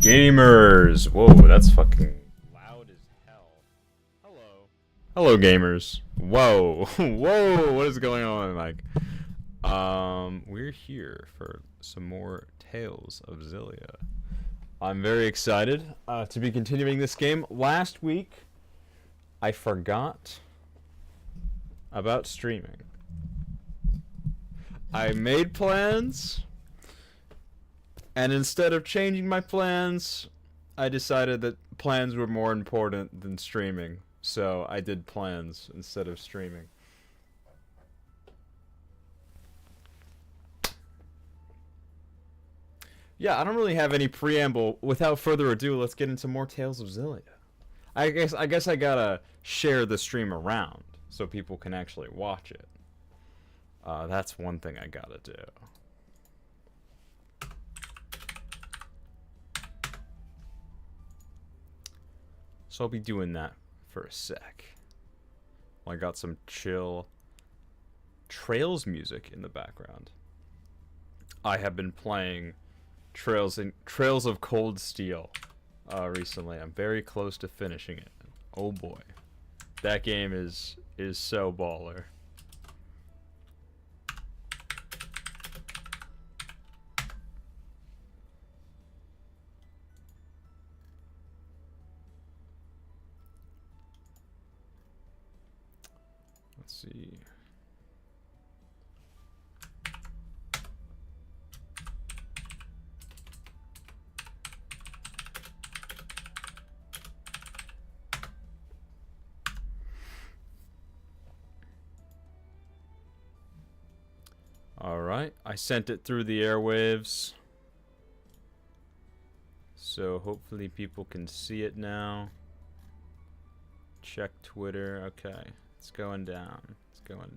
Gamers! Whoa, that's fucking loud as hell. Hello. Hello, gamers. Whoa. Whoa, what is going on, Mike? We're here for some more Tales of Xillia. I'm very excited to be continuing this game. Last week, I forgot about streaming. I made plans, and instead of changing my plans, I decided that plans were more important than streaming. So I did plans instead of streaming. Yeah, I don't really have any preamble. Without further ado, let's get into more Tales of Xillia. I guess I gotta share the stream around so people can actually watch it. That's one thing I gotta do. So I'll be doing that for a sec. I got some chill Trails music in the background. I have been playing Trails of Cold Steel recently. I'm very close to finishing it. Oh boy, that game is so baller. Let's see. Alright, I sent it through the airwaves. So hopefully people can see it now. Check Twitter. Okay, it's going down. It's going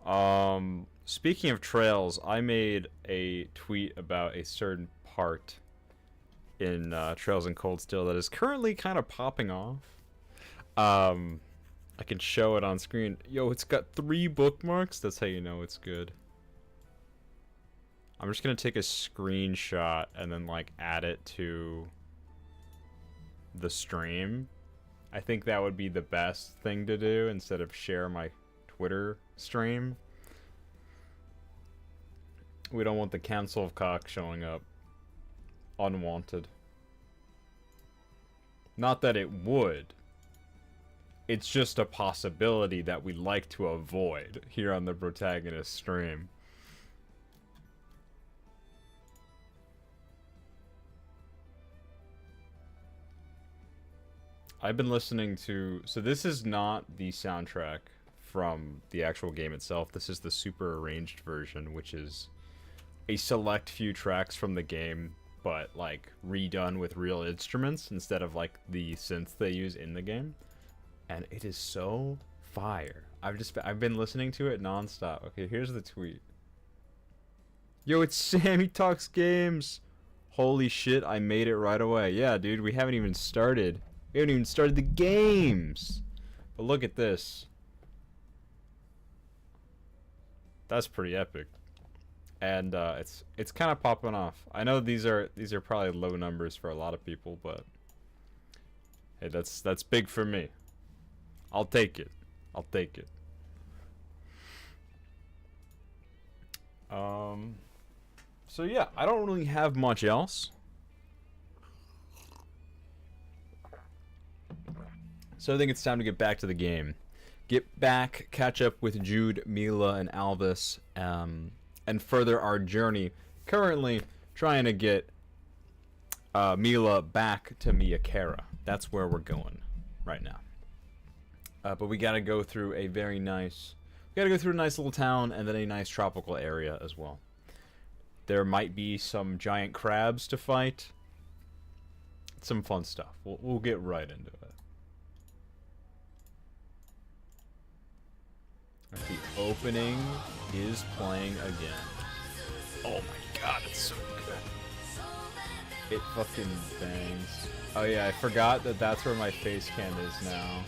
down. Speaking of trails, I made a tweet about a certain part in Trails in Cold Steel that is currently kind of popping off. I can show it on screen. Yo, it's got 3 bookmarks. That's how you know it's good. I'm just gonna take a screenshot and then like add it to the stream. I think that would be the best thing to do instead of share my Twitter stream. We don't want the Council of Cock showing up unwanted. Not that it would. It's just a possibility that we like to avoid here on the protagonist stream. I've been listening to... So this is not the soundtrack from the actual game itself. This is the super arranged version, which is a select few tracks from the game, but like redone with real instruments instead of like the synths they use in the game. And it is so fire. I've been listening to it nonstop. Okay, here's the tweet. Yo, it's Sammy Talks Games. Holy shit, I made it right away. Yeah, dude, we haven't even started. We haven't even started the games. But look at this. That's pretty epic. And it's kind of popping off. I know these are probably low numbers for a lot of people, but hey, that's big for me. I'll take it. I'll take it. So yeah, I don't really have much else. So I think it's time to get back to the game. Get back, catch up with Jude, Mila, and Alvis, and further our journey. Currently trying to get Mila back to Miyakera. That's where we're going right now. But we gotta go through a very nice... We gotta go through a nice little town and then a nice tropical area as well. There might be some giant crabs to fight. Some fun stuff. We'll get right into it. The opening is playing again. Oh my god, it's so good. It fucking bangs. Oh yeah, I forgot that that's where my face cam is now.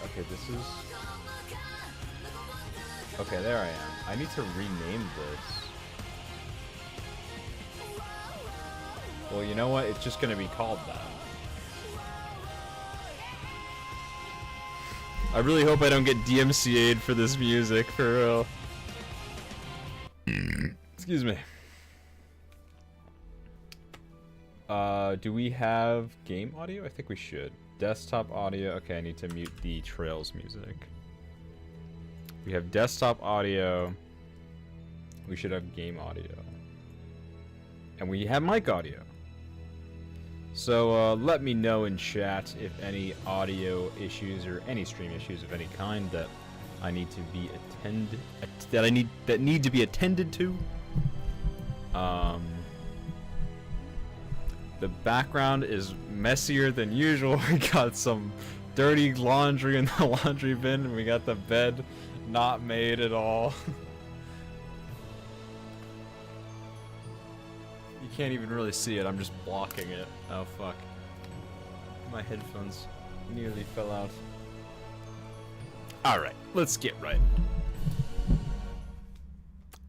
Okay, this is... Okay, there I am. I need to rename this. Well, you know what? It's just gonna be called that. I really hope I don't get DMCA'd for this music, for real. Excuse me. Do we have game audio? I think we should. Desktop audio. Okay, I need to mute the Trails music. We have desktop audio. We should have game audio. And we have mic audio. So let me know in chat if any audio issues or any stream issues of any kind that I need to be that need to be attended to. The background is messier than usual. We got some dirty laundry in the laundry bin, and we got the bed not made at all. You can't even really see it, I'm just blocking it. Oh fuck. My headphones nearly fell out. Alright, let's get right.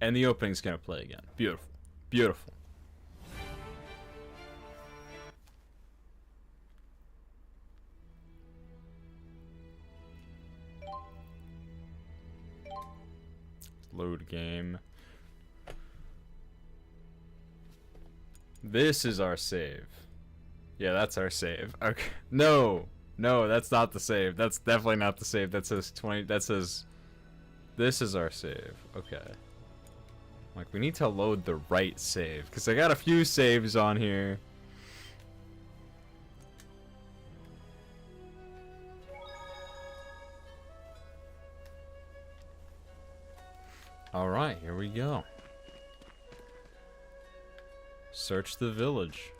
And the opening's gonna play again. Beautiful. Beautiful. Load game. This is our save. Yeah, that's our save. Okay. No, that's not the save. That's definitely not the save. That says 20. That says this is our save. Okay. Like, we need to load the right save because I got a few saves on here. All right, here we go. Search the village.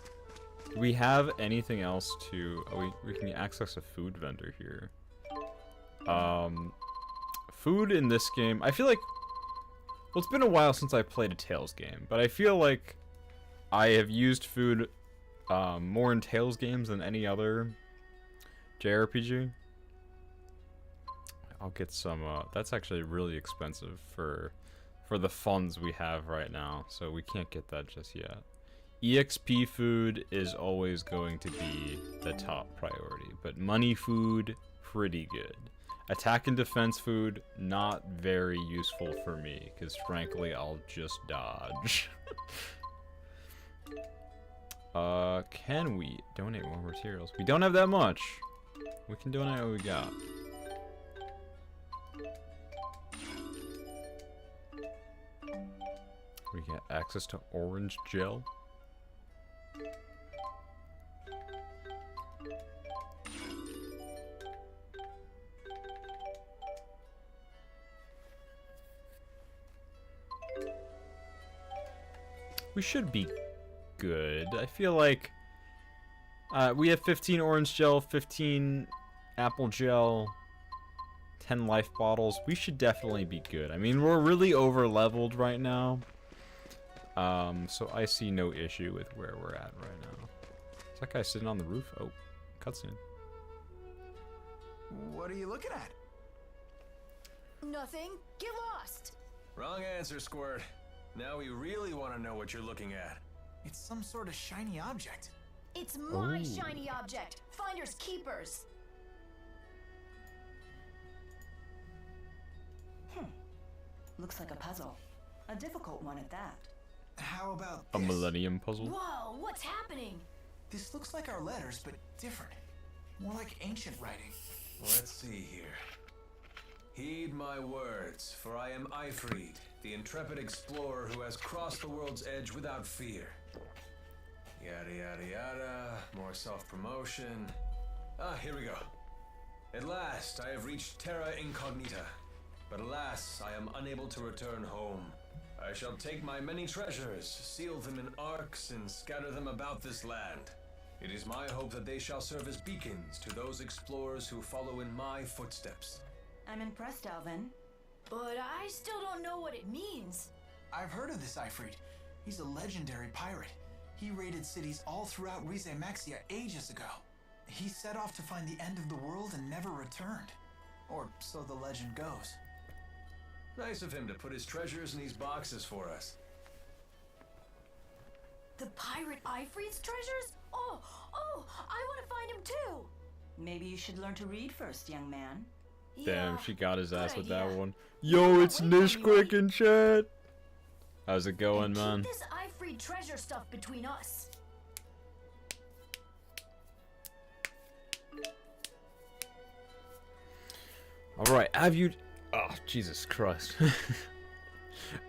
Do we have anything else to... Oh, we can access a food vendor here. Food in this game... I feel like... Well, it's been a while since I played a Tales game, but I feel like I have used food more in Tales games than any other JRPG. I'll get some... that's actually really expensive for the funds we have right now, so we can't get that just yet. EXP food is always going to be the top priority, but money food, pretty good. Attack and defense food, not very useful for me, because frankly, I'll just dodge. Can we donate more materials? We don't have that much. We can donate what we got. We get access to orange gel. We should be good. I feel like we have 15 orange gel, 15 apple gel, 10 life bottles. We should definitely be good. I mean, we're really over leveled right now. So I see no issue with where we're at right now. Is that guy sitting on the roof? Oh, cutscene. What are you looking at? Nothing. Get lost. Wrong answer, Squirt. Now we really want to know what you're looking at. It's some sort of shiny object. It's my shiny object. Finders keepers. Looks like a puzzle. A difficult one at that. How about A this? millennium puzzle? Whoa, what's happening? This looks like our letters, but different. More like ancient writing. Let's see here. Heed my words, for I am Ifrid, the intrepid explorer who has crossed the world's edge without fear. Yada yada yada, more self-promotion. Ah, here we go. At last, I have reached Terra Incognita, but alas, I am unable to return home. I shall take my many treasures, seal them in arks, and scatter them about this land. It is my hope that they shall serve as beacons to those explorers who follow in my footsteps. I'm impressed, Alvin. But I still don't know what it means. I've heard of this Ifrit. He's a legendary pirate. He raided cities all throughout Rize Maxia ages ago. He set off to find the end of the world and never returned. Or so the legend goes. Nice of him to put his treasures in these boxes for us. The pirate Ifrit's treasures? Oh, I want to find him too. Maybe you should learn to read first, young man. Damn, she got his ass good with that idea. one. Yo, it's Wait for me, Nishquick in chat. How's it going, And man? keep this Ifrit treasure stuff between us. Alright, have you... Oh, Jesus Christ.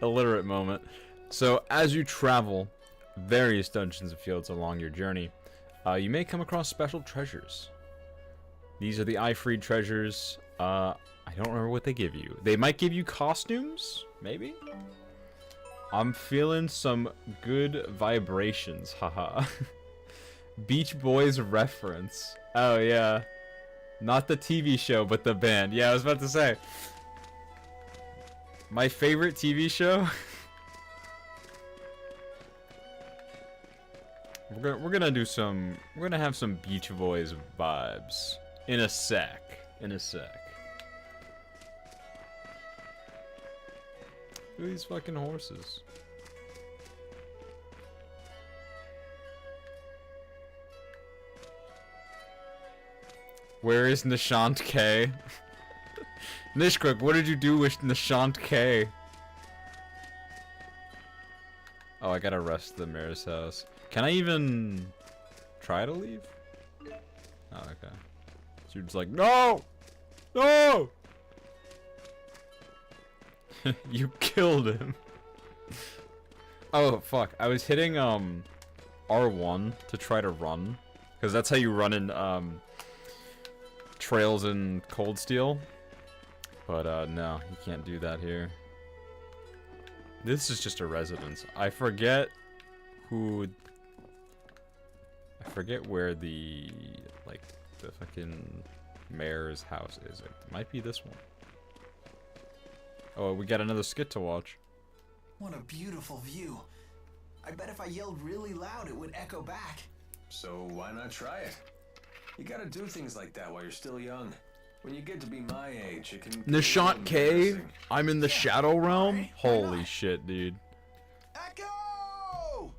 Illiterate moment. So, as you travel various dungeons and fields along your journey, you may come across special treasures. These are the Ifrit treasures. I don't remember what they give you. They might give you costumes? Maybe? I'm feeling some good vibrations, haha. Beach Boys reference. Oh, yeah. Not the TV show, but the band. Yeah, I was about to say. My favorite TV show? We're gonna do some... We're gonna have some Beach Boys vibes. In a sec. In a sec. Look at these fucking horses. Where is Nishant K? Nishquick, what did you do with Nishant K? Oh, I gotta rest the mayor's house. Can I even try to leave? Oh, okay. So you're just like, no! No! You killed him. Oh, fuck. I was hitting, R1 to try to run. Because that's how you run in, Trails in Cold Steel. But, no, you can't do that here. This is just a residence. I forget who... I forget where the, like, the fucking mayor's house is. It might be this one. Oh, we got another skit to watch. What a beautiful view. I bet if I yelled really loud, it would echo back. So why not try it? You gotta do things like that while you're still young. When you get to be my age, it can get a little Nishant K, embarrassing. I'm in the Shadow Realm? Why Holy not? shit, dude. Echo!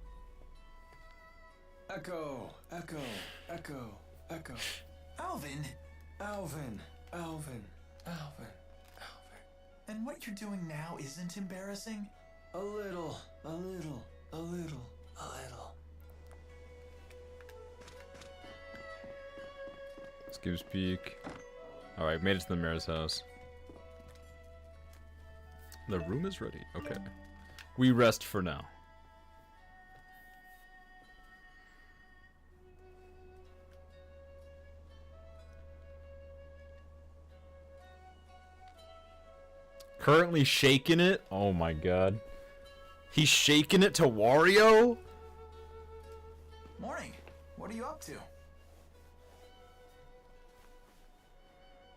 Echo, echo, echo, echo. Alvin, Alvin, Alvin, Alvin, Alvin. and what you're doing now isn't embarrassing? A little, a little, a little, a little. Skips peek. Alright, made it to the mayor's house. The room is ready. Okay. We rest for now. Currently shaking it? Oh my god. He's shaking it to Wario? Morning. What are you up to?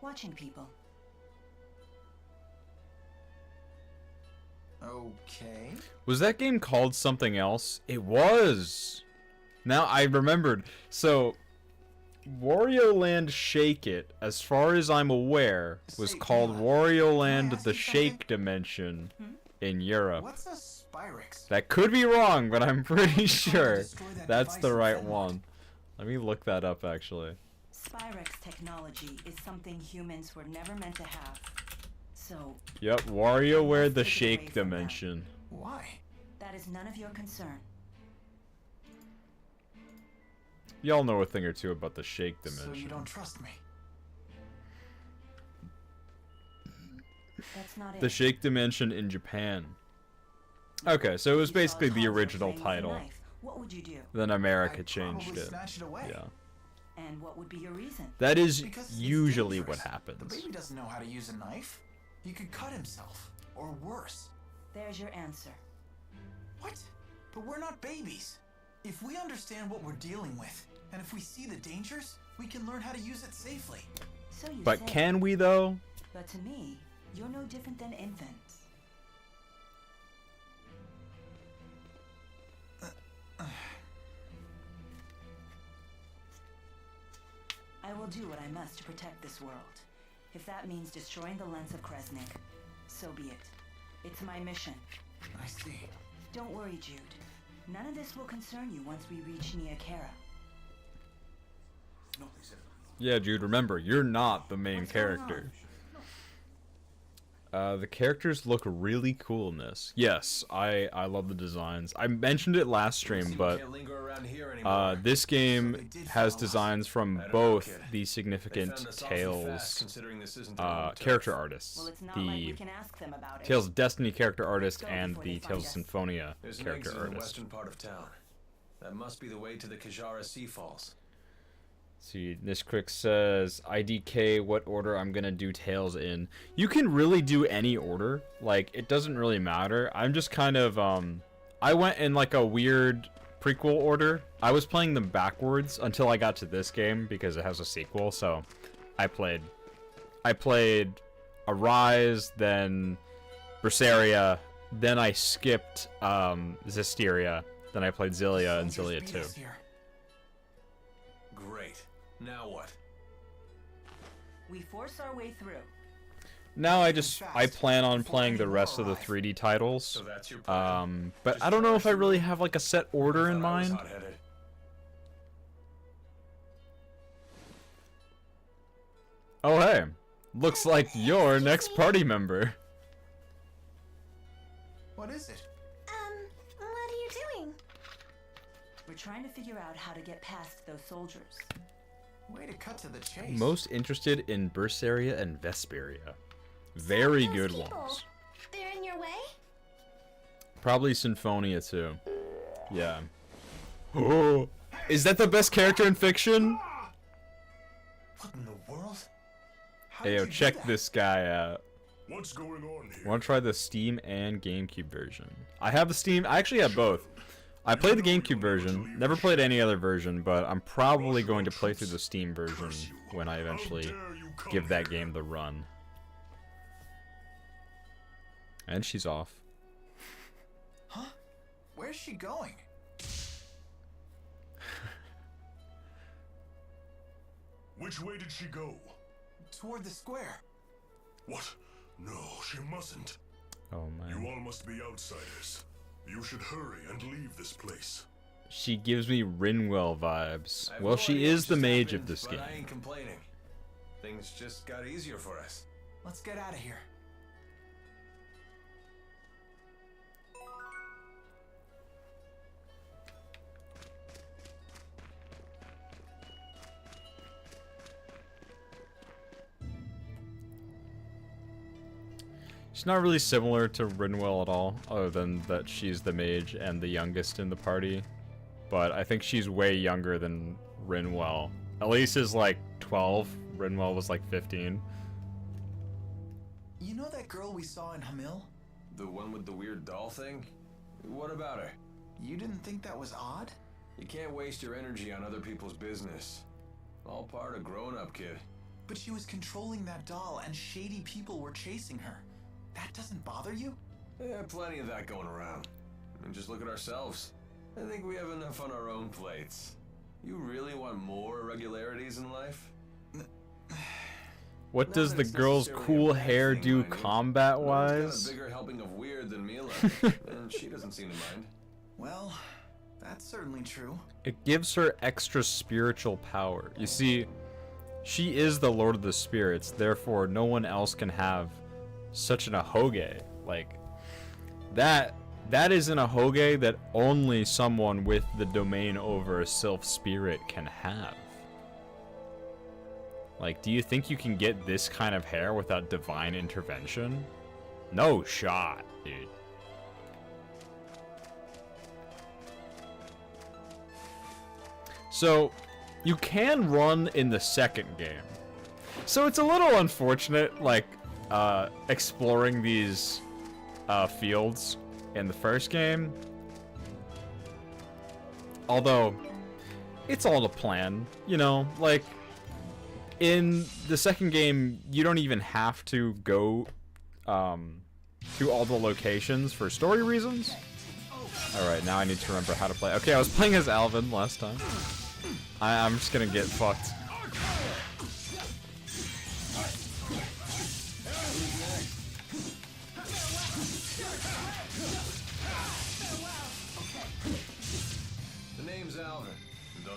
Watching people. Okay. Was that game called something else? It was! Now I remembered. So, Wario Land Shake It, as far as I'm aware, was Say, called Leon, Wario can I Land ask the you something? Shake Dimension in Europe. What's a Spyrix? That could be wrong, but I'm pretty sure destroy that that's device the and right then what? one. Let me look that up, actually. Spyrix technology is something humans were never meant to have. So, Yep, WarioWare the Take it away Shake from them. Dimension. Why? that is none of your concern. Y'all know a thing or two about the Shake So you Dimension. don't trust me? That's not it. The Shake Dimension in Japan. Okay, so it was If you saw basically the Hanzo original playing with a title. knife, what would you do? Then America I'd changed probably it. snatch it away. Yeah. And what would be your reason? That is Because it's usually dangerous. what The happens. baby doesn't know how to use a knife. He could cut himself, or worse. There's your answer. What? But we're not babies. If we understand what we're dealing with, and if we see the dangers, we can learn how to use it safely. So you But say. can we though? But to me, you're no different than infants. I will do what I must to protect this world. If that means destroying the lens of Kresnik, so be it. It's my mission. I see. Don't worry, Jude. None of this will concern you once we reach Niakara. Yeah, Jude, remember, you're not the main What's going character. The characters look really cool in this. Yes, I love the designs. I mentioned it last stream, but this game has designs from both the significant Tales character artists, Well, it's not like we the can ask them about it. Tales of Destiny character artist, go and before the they find Tales of us. Symphonia There's an character exit in the artist. western part of town. That must be the way to the Kajara Sea Falls. See, Nishquick says, IDK, what order I'm gonna do Tales in. You can really do any order. Like, it doesn't really matter. I'm just kind of, I went in like a weird prequel order. I was playing them backwards until I got to this game because it has a sequel, so I played Arise, then Berseria, then I skipped, Zestiria, then I played Xillia and Soldiers Xillia beat 2. us here. Great. Now what? We force our way through. Now I plan on playing the rest of the 3D titles. So that's your plan. But Just I don't know if I trust really you. have like a set order in Thought I was mind. hot-headed. Oh hey, looks like your next party member. What is it? What are you doing? We're trying to figure out how to get past those soldiers. Way to cut to the chase. Most interested in Berseria and Vesperia. Very Those good people, ones. They're in your way? Probably Symphonia too. Yeah. Oh, is that the best character in fiction? What in the world? How Hey did yo, you do check that? this guy out. What's going on here? Want to try the Steam and GameCube version? I have the Steam. I actually have both. I played the GameCube version. Never played any other version, but I'm probably going to play through the Steam version when I eventually give that game the run. And she's off. Huh? Where's she going? Which way did she go? Toward the square. What? No, she mustn't. Oh You man. all must be outsiders. You should hurry and leave this place. She gives me Rinwell vibes. I have Well, no she idea is what the just mage happened, of this but game. I ain't complaining. Things just got easier for us. Let's get out of here. She's not really similar to Rinwell at all, other than that she's the mage and the youngest in the party. But I think she's way younger than Rinwell. Elise is like 12, Rinwell was like 15. You know that girl we saw in Hamil? The one with the weird doll thing? What about her? You didn't think that was odd? You can't waste your energy on other people's business. All part of growing up, kid. But she was controlling that doll and shady people were chasing her. That doesn't bother you? Yeah, plenty of that going around. I mean, just look at ourselves. I think we have enough on our own plates. You really want more irregularities in life? What Not does that the it's girl's necessarily a cool bad hair thing, do mind you. Mila's combat-wise? got a bigger helping of weird than Mila, and she doesn't seem to mind. Well, that's certainly true. It gives her extra spiritual power. You see, she is the Lord of the Spirits, therefore no one else can have such an ahoge. Like, that is an ahoge that only someone with the domain over a Sylph spirit can have. Like, do you think you can get this kind of hair without divine intervention? No shot, dude. So, you can run in the second game. So it's a little unfortunate, like, exploring these fields in the first game. Although, it's all the plan, you know, like, in the second game, you don't even have to go to all the locations for story reasons. Alright, now I need to remember how to play. Okay, I was playing as Alvin last time. I'm just gonna get fucked.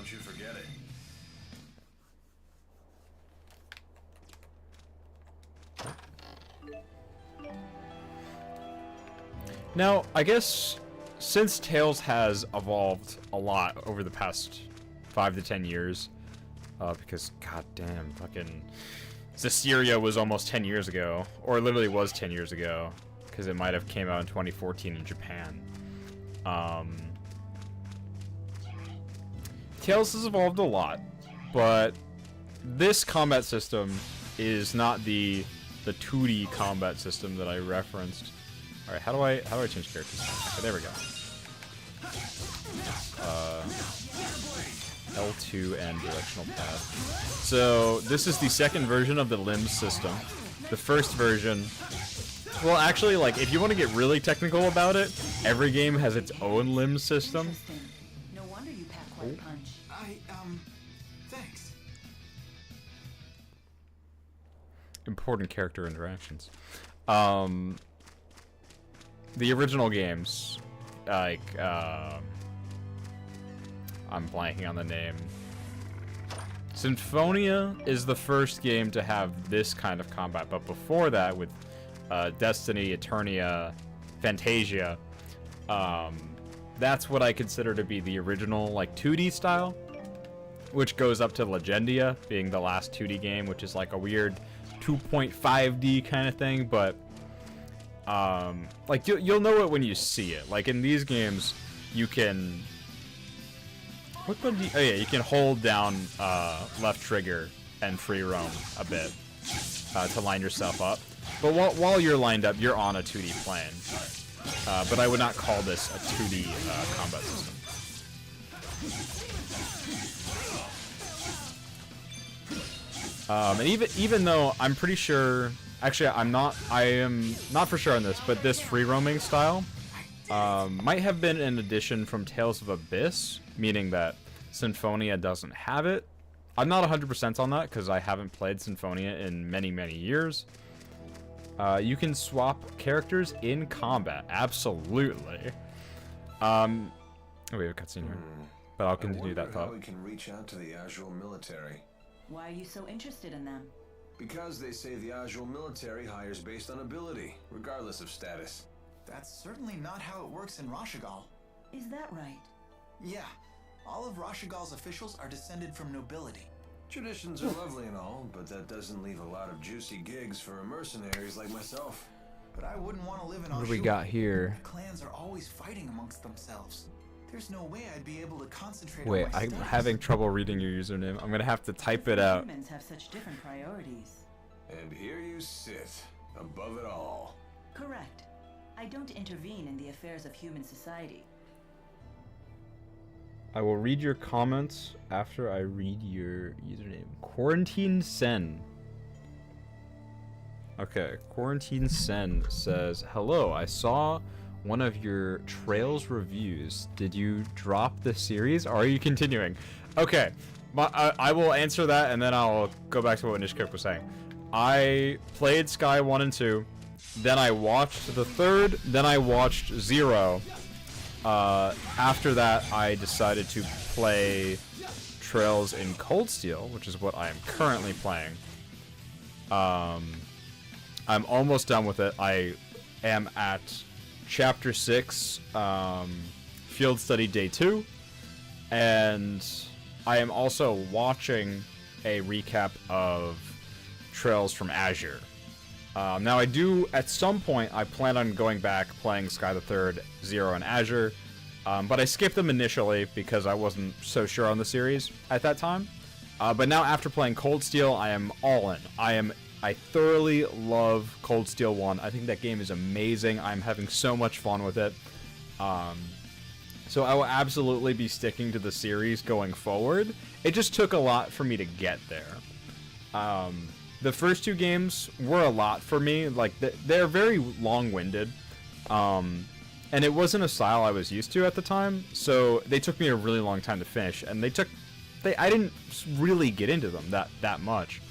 Don't you forget it. Now, I guess since Tales has evolved a lot over the past 5 to 10 years, because goddamn, fucking Xillia was almost 10 years ago, or literally was 10 years ago, because it might have came out in 2014 in Japan. Tales has evolved a lot, but this combat system is not the 2D combat system that I referenced. All right, how do I change characters? Okay, there we go. L2 and directional path. So this is the second version of the limbs system. The first version, well, actually, like if you want to get really technical about it, every game has its own limbs system. Interesting. No wonder you pack quite a punch. Thanks. Important character interactions. The original games, like, I'm blanking on the name. Symphonia is the first game to have this kind of combat, but before that, with Destiny, Eternia, Fantasia, that's what I consider to be the original, like, 2D style, which goes up to Legendia, being the last 2D game, which is like a weird 2.5D kind of thing, but like you'll know it when you see it. Like in these games, you can what button do you, oh yeah, you can hold down left trigger and free roam a bit to line yourself up. But while you're lined up, you're on a 2D plane. But I would not call this a 2D combat system. And even though I'm pretty sure, actually I am not for sure on this, but this free roaming style might have been an addition from Tales of Abyss, meaning that Symphonia doesn't have it. I'm not 100% on that because I haven't played Symphonia in many years. You can swap characters in combat, absolutely. Oh, we have a cutscene here, but I'll continue that thought. How we can reach out to the Azul military. Why are you so interested in them? Because they say the Azul military hires based on ability, regardless of status. That's certainly not how it works in Rashigal. Is that right? Yeah, all of Rashigal's officials are descended from nobility. Traditions are lovely and all, but that doesn't leave a lot of juicy gigs for mercenaries like myself. But I wouldn't want to live in What do we Ashur. got here? The clans are always fighting amongst themselves. There's no way I'd be able to concentrate Wait, on my I'm studies. having trouble reading your username. I'm gonna have to type it out. Humans have such different priorities. And here you sit, above it all. Correct. I don't intervene in the affairs of human society. I will read your comments after I read your username. Quarantine Sen. Okay, Quarantine Sen says, hello, I saw one of your Trails reviews. Did you drop the series? Or are you continuing? Okay, I will answer that and then I'll go back to what Nishkip was saying. I played Sky 1 and 2, then I watched the third, then I watched Zero. After that, I decided to play Trails in Cold Steel, which is what I am currently playing. I'm almost done with it. I am at Chapter 6, Field Study Day 2, and I am also watching a recap of Trails from Azure. Now I do, at some point, I plan on going back, playing Sky the Third, Zero, and Azure, but I skipped them initially because I wasn't so sure on the series at that time. But now after playing Cold Steel, I am all in. I thoroughly love Cold Steel 1. I think that game is amazing. I'm having so much fun with it. So I will absolutely be sticking to the series going forward. It just took a lot for me to get there. The first two games were a lot for me. Like, they're very long-winded. And it wasn't a style I was used to at the time, so they took me a really long time to finish. And I didn't really get into them that much.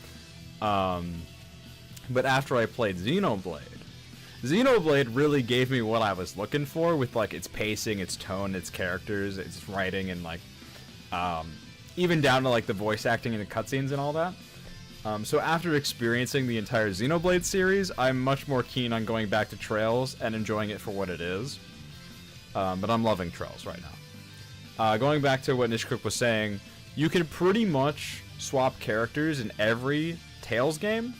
But after I played Xenoblade really gave me what I was looking for with, like, its pacing, its tone, its characters, its writing, and, like, even down to like the voice acting and the cutscenes and all that. So after experiencing the entire Xenoblade series, I'm much more keen on going back to Trails and enjoying it for what it is. But I'm loving Trails right now. Going back to what Nishcook was saying, you can pretty much swap characters in every Tales game.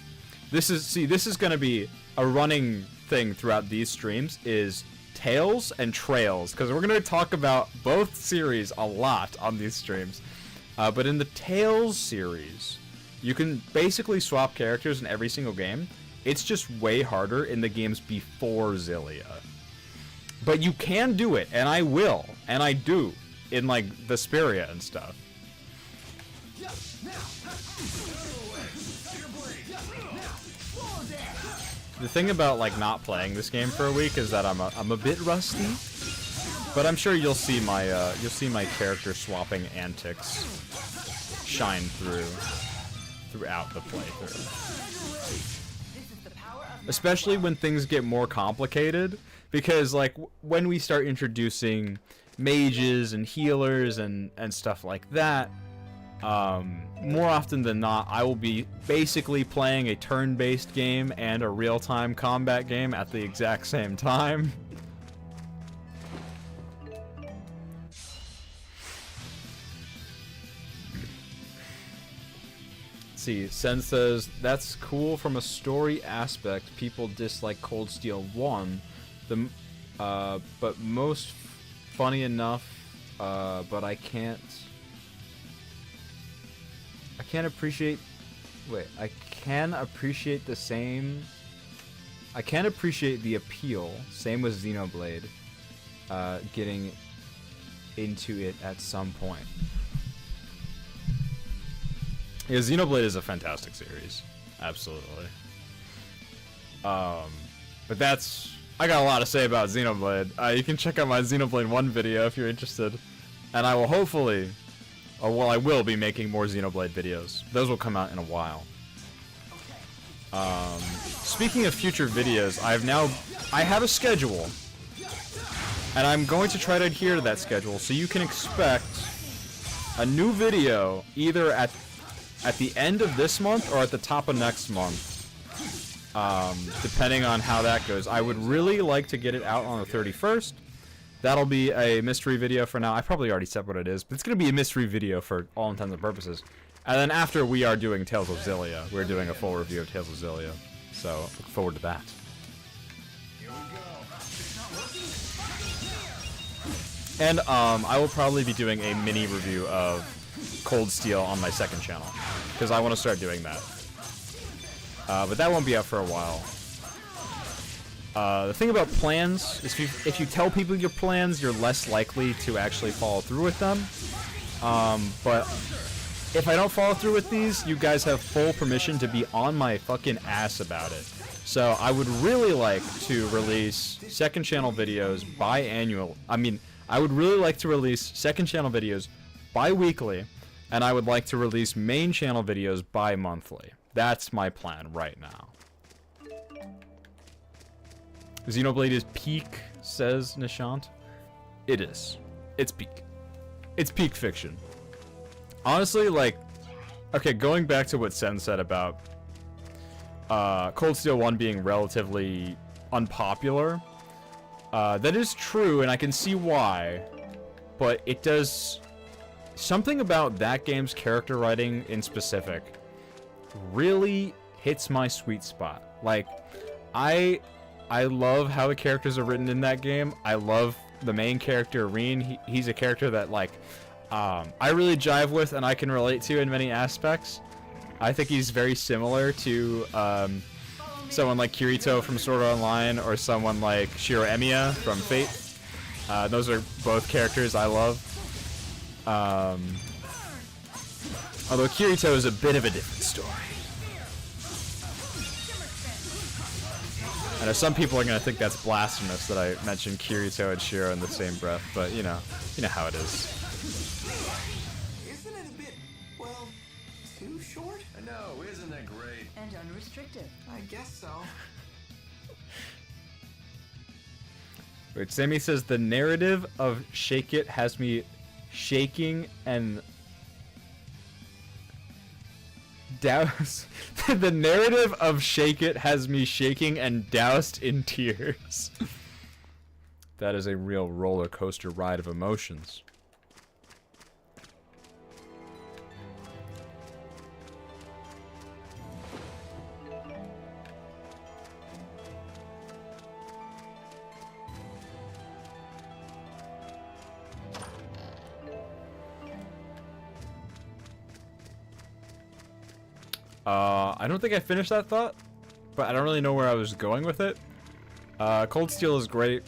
This is going to be a running thing throughout these streams, is Tales and Trails, because we're going to talk about both series a lot on these streams. But in the Tales series, you can basically swap characters in every single game. It's just way harder in the games before Xillia. But you can do it, and I will, and I do, in like Vesperia and stuff. The thing about like not playing this game for a week is that I'm a bit rusty, but I'm sure you'll see my character swapping antics shine throughout the playthrough. Especially when things get more complicated, because like when we start introducing mages and healers and stuff like that, more often than not, I will be basically playing a turn-based game and a real-time combat game at the exact same time. See, Sen says, that's cool from a story aspect. People dislike Cold Steel 1, but most funny enough, but I can't appreciate, I can appreciate the appeal, same with Xenoblade, getting into it at some point. Yeah, Xenoblade is a fantastic series, absolutely. But I got a lot to say about Xenoblade. You can check out my Xenoblade 1 video if you're interested, and I will hopefully, I will be making more Xenoblade videos. Those will come out in a while. Speaking of future videos, I have a schedule, and I'm going to try to adhere to that schedule, so you can expect a new video either at the end of this month or at the top of next month, depending on how that goes. I would really like to get it out on the 31st. That'll be a mystery video for now. I probably already said what it is, but it's going to be a mystery video for all intents and purposes. And then after we are doing Tales of Xillia, we're doing a full review of Tales of Xillia. So, look forward to that. And I will probably be doing a mini review of Cold Steel on my second channel, because I want to start doing that. But that won't be out for a while. The thing about plans is if you tell people your plans, you're less likely to actually follow through with them. But if I don't follow through with these, you guys have full permission to be on my fucking ass about it. So I would really like to release second channel videos I would really like to release second channel videos bi-weekly, and I would like to release main channel videos bi-monthly. That's my plan right now. Xenoblade is peak, says Nishant. It is. It's peak. It's peak fiction. Honestly, like, okay, going back to what Sen said about Cold Steel 1 being relatively unpopular, that is true, and I can see why, but it does something about that game's character writing in specific really hits my sweet spot. Like, I love how the characters are written in that game. I love the main character, Reen. He's a character that, like, I really jive with and I can relate to in many aspects. I think he's very similar to someone like Kirito from Sword Art Online or someone like Shiro Emiya from Fate. Those are both characters I love. Although Kirito is a bit of a different story. I know some people are going to think that's blasphemous that I mentioned Kirito and Shiro in the same breath, but you know how it is. Isn't it a bit, well, too short? I know, isn't that great? And unrestricted. I guess so. Wait, Sammy says the narrative of Shake It has me shaking and douse. The narrative of Shake It has me shaking and doused in tears. That is a real roller coaster ride of emotions. I don't think I finished that thought, but I don't really know where I was going with it. Cold Steel is great.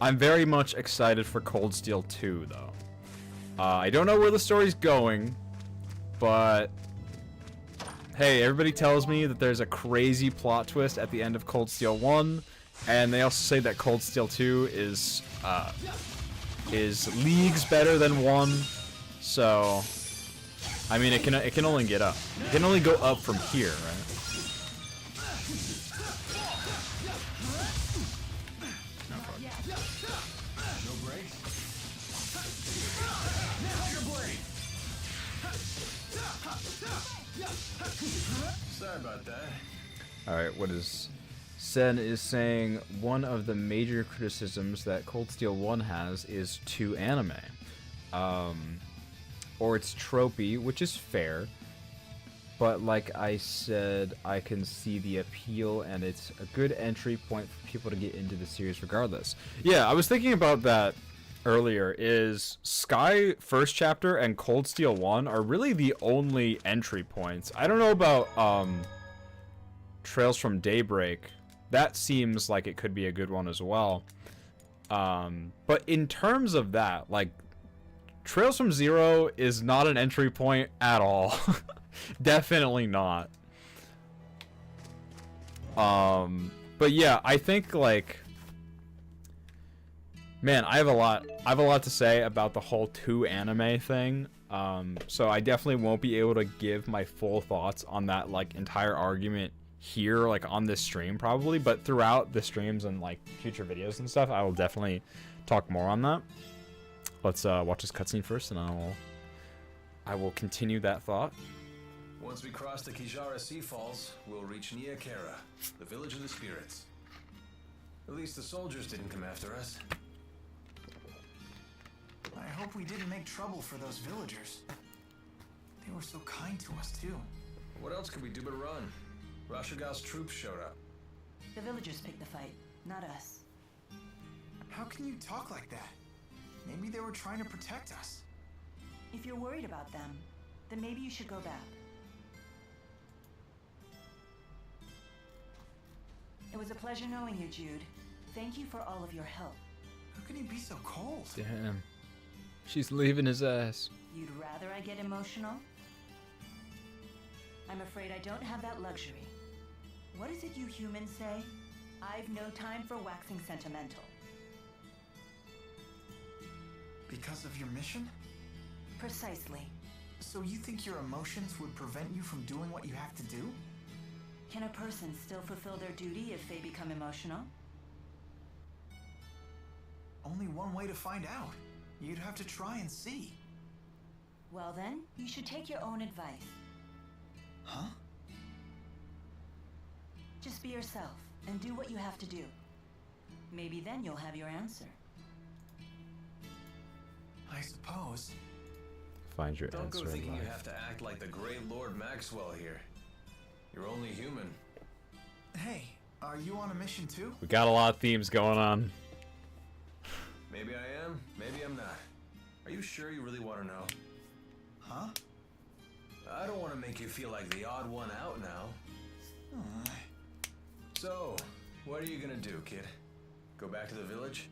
I'm very much excited for Cold Steel 2, though. I don't know where the story's going, but hey, everybody tells me that there's a crazy plot twist at the end of Cold Steel 1, and they also say that Cold Steel 2 is leagues better than 1, so I mean, it can only get up. It can only go up from here, right? No break. Now your blade. Sorry about that. Alright, what is... Sen is saying one of the major criticisms that Cold Steel 1 has is too anime. Or it's tropey, which is fair. But like I said, I can see the appeal, and it's a good entry point for people to get into the series regardless. Yeah, I was thinking about that earlier. Is Sky First Chapter and Cold Steel 1 are really the only entry points. I don't know about Trails from Daybreak. That seems like it could be a good one as well. But in terms of that, like, Trails from Zero is not an entry point at all. Definitely not. But yeah, I think, like, man, I have a lot to say about the whole 2 anime thing. So I definitely won't be able to give my full thoughts on that, like, entire argument here, like, on this stream probably, but throughout the streams and, like, future videos and stuff, I will definitely talk more on that. Let's watch this cutscene first, and I will continue that thought. Once we cross the Kijara Sea Falls, we'll reach Nia Kara, the village of the spirits. At least the soldiers didn't come after us. I hope we didn't make trouble for those villagers. They were so kind to us, too. What else could we do but run? Rashigal's troops showed up. The villagers picked the fight, not us. How can you talk like that? Maybe they were trying to protect us. If you're worried about them, then maybe you should go back. It was a pleasure knowing you, Jude. Thank you for all of your help. How can he be so cold? Damn. She's leaving his ass. You'd rather I get emotional? I'm afraid I don't have that luxury. What is it you humans say? I've no time for waxing sentimental. Because of your mission? Precisely. So you think your emotions would prevent you from doing what you have to do? Can a person still fulfill their duty if they become emotional? Only one way to find out. You'd have to try and see. Well then, you should take your own advice. Huh? Just be yourself and do what you have to do. Maybe then you'll have your answer. I suppose. Find your Don't answer go in thinking you life. have to act like the great Lord Maxwell here. You're only human. Hey, are you on a mission too? We got a lot of themes going on. Maybe I am, maybe I'm not. Are you sure you really want to know? Huh? I don't want to make you feel like the odd one out now. So, what are you gonna do, kid? Go back to the village?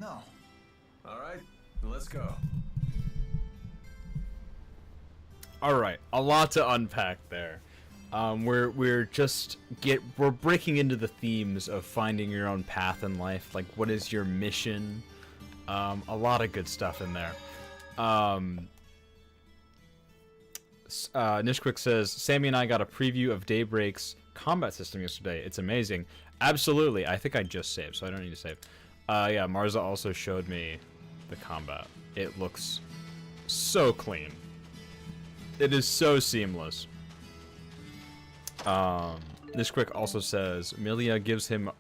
No. Alright, let's go. All right, a lot to unpack there. We're breaking into the themes of finding your own path in life. Like, what is your mission? A lot of good stuff in there. Nishquick says, Sammy and I got a preview of Daybreak's combat system yesterday. It's amazing. Absolutely. I think I just saved, so I don't need to save. Yeah, Marza also showed me the combat. It looks so clean. It is so seamless. This quick also says Xillia gives him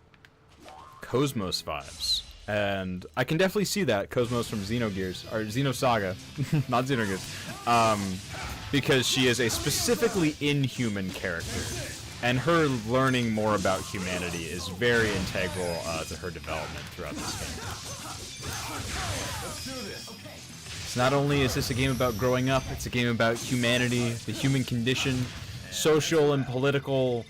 Cosmos vibes, and I can definitely see that. Cosmos from Xenogears or Xenosaga, not Xenogears, because she is a specifically inhuman character, and her learning more about humanity is very integral to her development throughout this game. So not only is this a game about growing up, it's a game about humanity, the human condition, social and political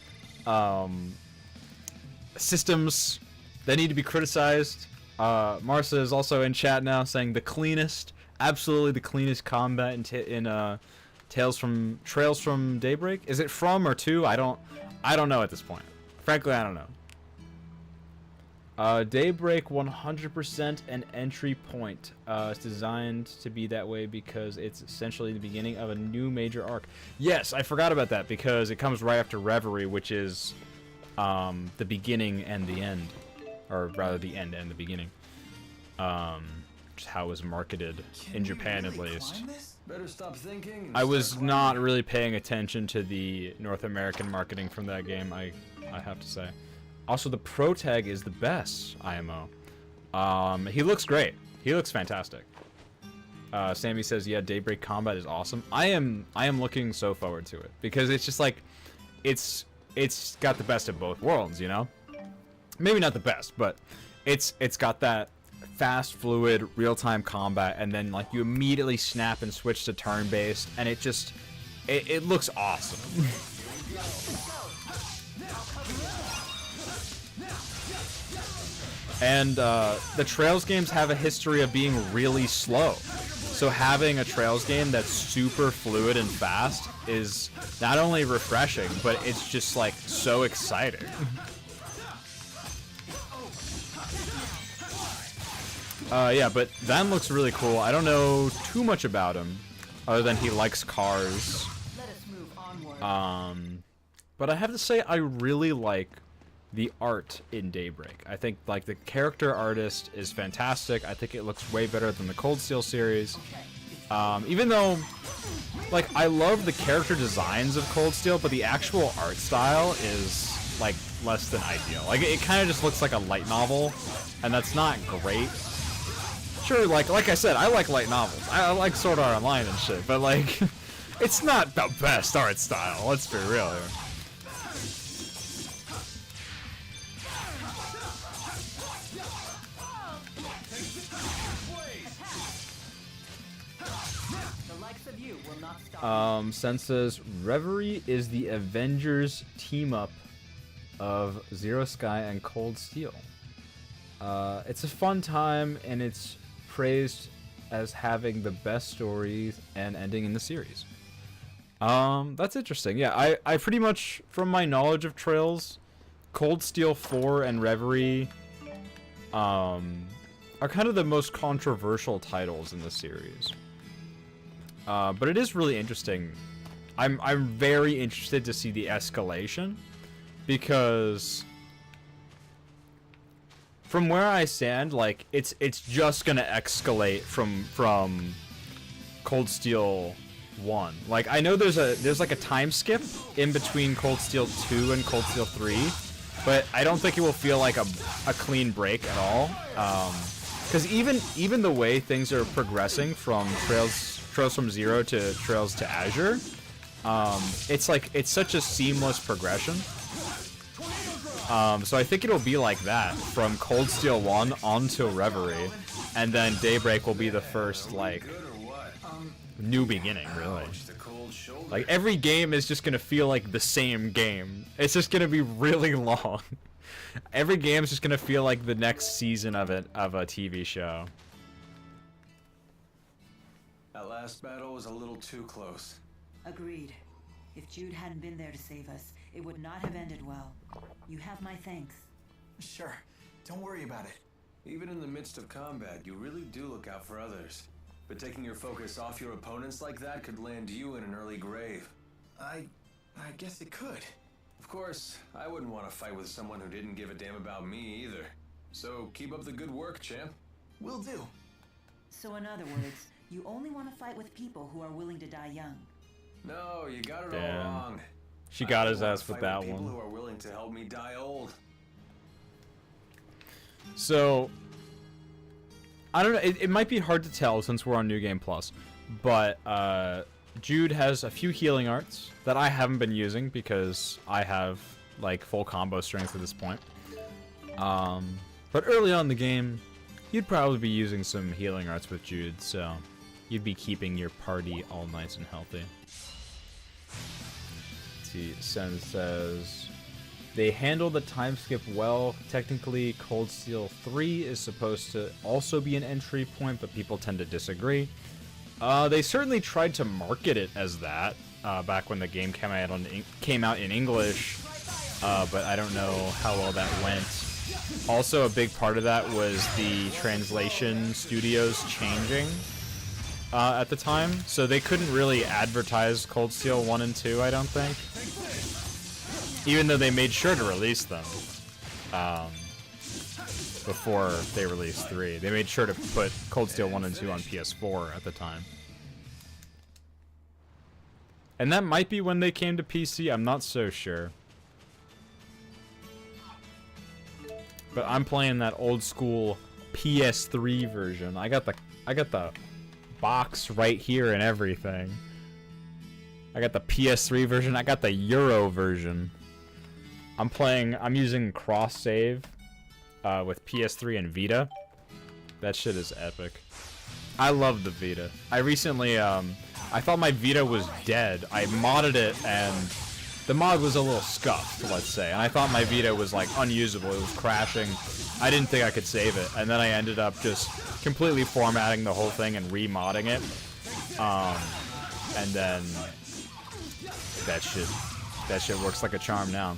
systems that need to be criticized. Marcia is also in chat now saying the cleanest, absolutely the cleanest combat in Trails from Daybreak. Is it from or to? I don't know at this point. Frankly, I don't know. Daybreak 100% an entry point. It's designed to be that way because it's essentially the beginning of a new major arc. Yes, I forgot about that because it comes right after Reverie, which is the beginning and the end. Or rather, the end and the beginning. Just how it was marketed in Japan, at least. Better stop thinking. I was not really paying attention to the North American marketing from that game, I have to say. Also, the pro tag is the best IMO. He looks great. He looks fantastic. Sammy says, "Yeah, Daybreak combat is awesome." I am looking so forward to it because it's just like, it's got the best of both worlds, you know. Maybe not the best, but it's got that fast, fluid, real-time combat, and then like you immediately snap and switch to turn-based, and it looks awesome. And the Trails games have a history of being really slow. So having a Trails game that's super fluid and fast is not only refreshing, but it's just like so exciting. Yeah, but Van looks really cool. I don't know too much about him, other than he likes cars. Let us move onward. But I have to say I really like the art in Daybreak. I think like the character artist is fantastic. I think it looks way better than the Cold Steel series. Even though like I love the character designs of Cold Steel, but the actual art style is like less than ideal. Like it kind of just looks like a light novel, and that's not great. Sure, like I said, I like light novels. I like Sword Art Online and shit, but like it's not the best art style. Let's be real here. Sensa's Reverie is the Avengers team-up of Zero Sky and Cold Steel. It's a fun time, and it's praised as having the best stories and ending in the series. That's interesting. Yeah, I pretty much, from my knowledge of Trails, Cold Steel 4 and Reverie are kind of the most controversial titles in the series. But it is really interesting. I'm very interested to see the escalation, because from where I stand, like it's just gonna escalate from Cold Steel 1. Like I know there's like a time skip in between Cold Steel 2 and Cold Steel 3, but I don't think it will feel like a clean break at all. Because even the way things are progressing from Trails from Zero to Trails to Azure, it's such a seamless progression. So I think it'll be like that from Cold Steel 1 onto Reverie, and then Daybreak will be the first like new beginning, really. Like every game is just gonna feel like the same game. It's just gonna be really long. Every game is just gonna feel like the next season of a TV show. That last battle was a little too close. Agreed. If Jude hadn't been there to save us, it would not have ended well. You have my thanks. Sure. Don't worry about it. Even in the midst of combat, you really do look out for others. But taking your focus off your opponents like that could land you in an early grave. I guess it could. Of course, I wouldn't want to fight with someone who didn't give a damn about me either. So keep up the good work, champ. Will do. So in other words, you only want to fight with people who are willing to die young. No, you got it Damn. all wrong. She got I his wanna ass with fight that people one. who are willing to help me die old. So, I don't know. It might be hard to tell since we're on New Game Plus, but Jude has a few healing arts that I haven't been using because I have like full combo strength at this point. But early on in the game, you'd probably be using some healing arts with Jude, so you'd be keeping your party all nice and healthy. Let's see, Sen says they handle the time skip well. Technically, Cold Steel 3 is supposed to also be an entry point, but people tend to disagree. They certainly tried to market it as that back when the game came out in English, but I don't know how well that went. Also, a big part of that was the translation studios changing at the time, so they couldn't really advertise Cold Steel 1 and 2, I don't think. Even though they made sure to release them before they released 3. They made sure to put Cold Steel 1 and 2 on PS4 at the time. And that might be when they came to PC, I'm not so sure. But I'm playing that old school PS3 version. I got the box right here and everything. I got the PS3 version. I got the Euro version. I'm using cross save with PS3 and Vita. That shit is epic. I love the Vita. I recently I thought my Vita was dead. I modded it and the mod was a little scuffed, let's say, and I thought my Vita was like unusable. It was crashing. I didn't think I could save it, and then I ended up just completely formatting the whole thing and remodding it. And then that shit works like a charm now.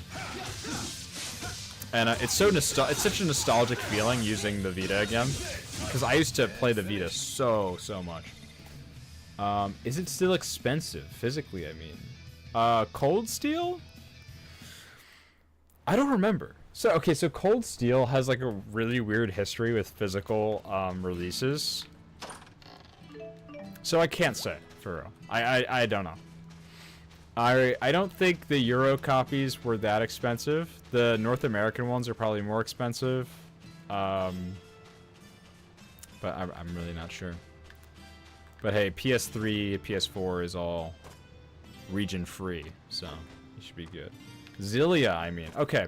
And it's such a nostalgic feeling using the Vita again, because I used to play the Vita so much. Is it still expensive physically? I mean. Cold Steel? I don't remember. So Cold Steel has like a really weird history with physical releases. So I can't say, for real. I don't know. I don't think the Euro copies were that expensive. The North American ones are probably more expensive. But I'm really not sure. But hey, PS3, PS4 is all region free, so you should be good. Xillia, I mean. Okay.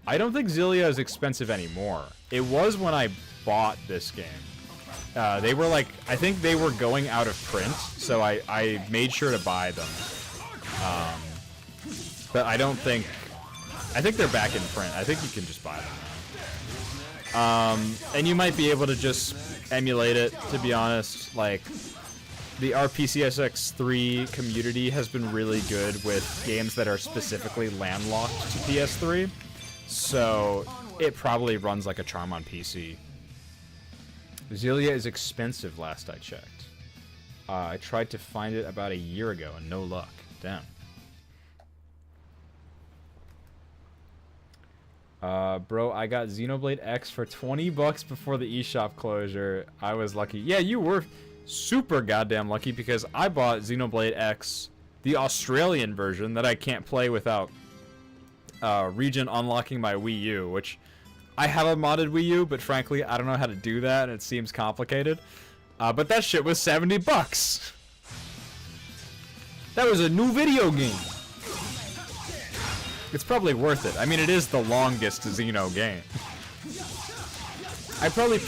I don't think Xillia is expensive anymore. It was when I bought this game. They were like, I think they were going out of print, so I made sure to buy them. But I think they're back in print. I think you can just buy them now. And you might be able to just emulate it, to be honest. Like, the RPCSX3 community has been really good with games that are specifically landlocked to PS3, so it probably runs like a charm on PC. Xillia is expensive last I checked. I tried to find it about a year ago and no luck. Damn. Bro, I got Xenoblade X for 20 bucks before the eShop closure. I was lucky. Yeah, you were super goddamn lucky because I bought Xenoblade X, the Australian version that I can't play without region unlocking my Wii U, which I have a modded Wii U, but frankly, I don't know how to do that, and it seems complicated. But that shit was 70 bucks. That was a new video game. It's probably worth it. I mean, it is the longest Xeno game. I probably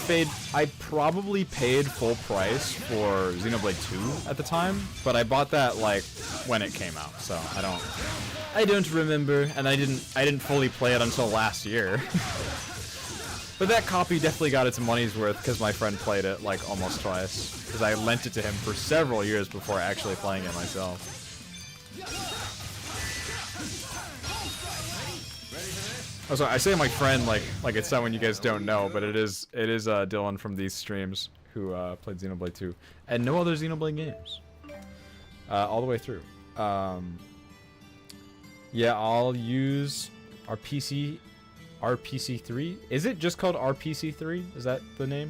paid full price for Xenoblade 2 at the time, but I bought that like when it came out, so I don't remember, and I didn't fully play it until last year. But that copy definitely got its money's worth because my friend played it like almost twice, because I lent it to him for several years before actually playing it myself. Also, I say my friend like it's someone you guys don't know, but it is Dylan from these streams who played Xenoblade 2 and no other Xenoblade games all the way through. Yeah, I'll use our RPC3. Is it just called RPC3? Is that the name?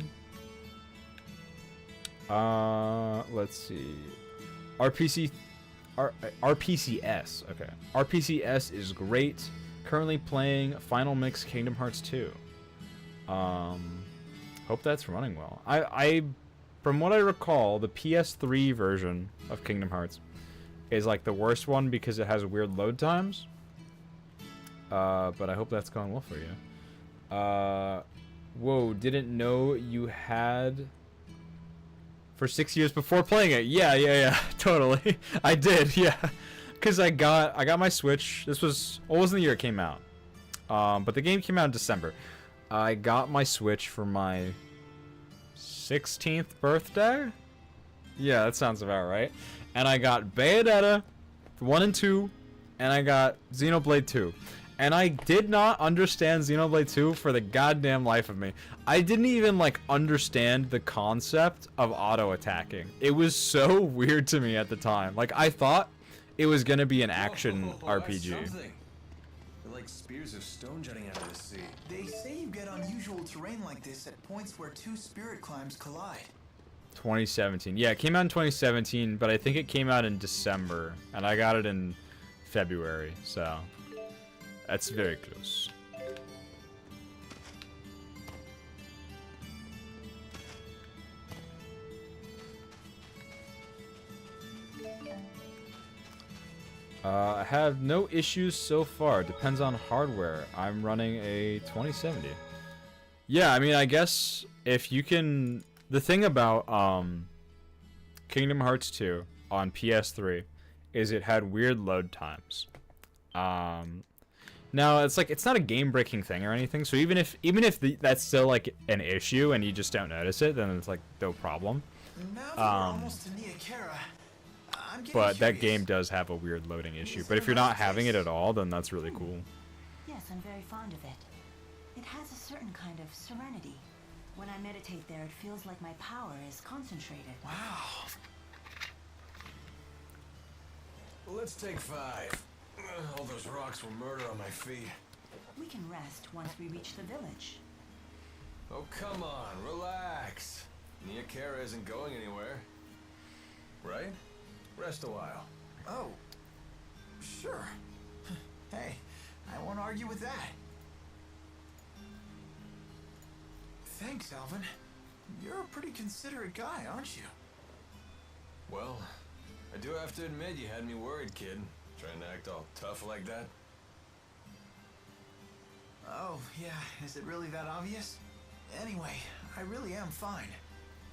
Let's see. RPCS. Okay. RPCS is great. Currently playing Final Mix Kingdom Hearts 2. Hope that's running well. I from what I recall, the PS3 version of Kingdom Hearts is like the worst one because it has weird load times. But I hope that's going well for you. Whoa, didn't know you had for 6 years before playing it. Yeah, totally. I did, yeah. Cause I got my Switch. This was what was the year it came out. But the game came out in December. I got my Switch for my 16th birthday. Yeah, that sounds about right. And I got Bayonetta 1 and 2, and I got Xenoblade 2. And I did not understand Xenoblade 2 for the goddamn life of me. I didn't even, like, understand the concept of auto-attacking. It was so weird to me at the time. Like, I thought it was gonna be an action RPG. That's something. They're like spears of stone jutting out of the sea. They say you get unusual terrain like this at points where two spirit climbs collide. 2017. Yeah, it came out in 2017, but I think it came out in December, and I got it in February, so that's very close. I have no issues so far. Depends on hardware. I'm running a 2070. Yeah, I mean, I guess if you can... The thing about Kingdom Hearts 2 on PS3 is it had weird load times. Now, it's like, it's not a game-breaking thing or anything, so even if that's still, like, an issue and you just don't notice it, then it's, like, no problem. Now that we're almost to Niakara, I'm getting But that curious. game does have a weird loading issue. But if you're not having it at all, then that's really cool. Yes, I'm very fond of it. It has a certain kind of serenity. When I meditate there, it feels like my power is concentrated. Wow. Well, let's take 5. All those rocks were murder on my feet. We can rest once we reach the village. Oh, come on, relax. Niakara isn't going anywhere. Right? Rest a while. Oh, sure. Hey, I won't argue with that. Thanks, Alvin. You're a pretty considerate guy, aren't you? Well, I do have to admit you had me worried, kid. Trying to act all tough like that. Oh, yeah, is it really that obvious? Anyway, I really am fine.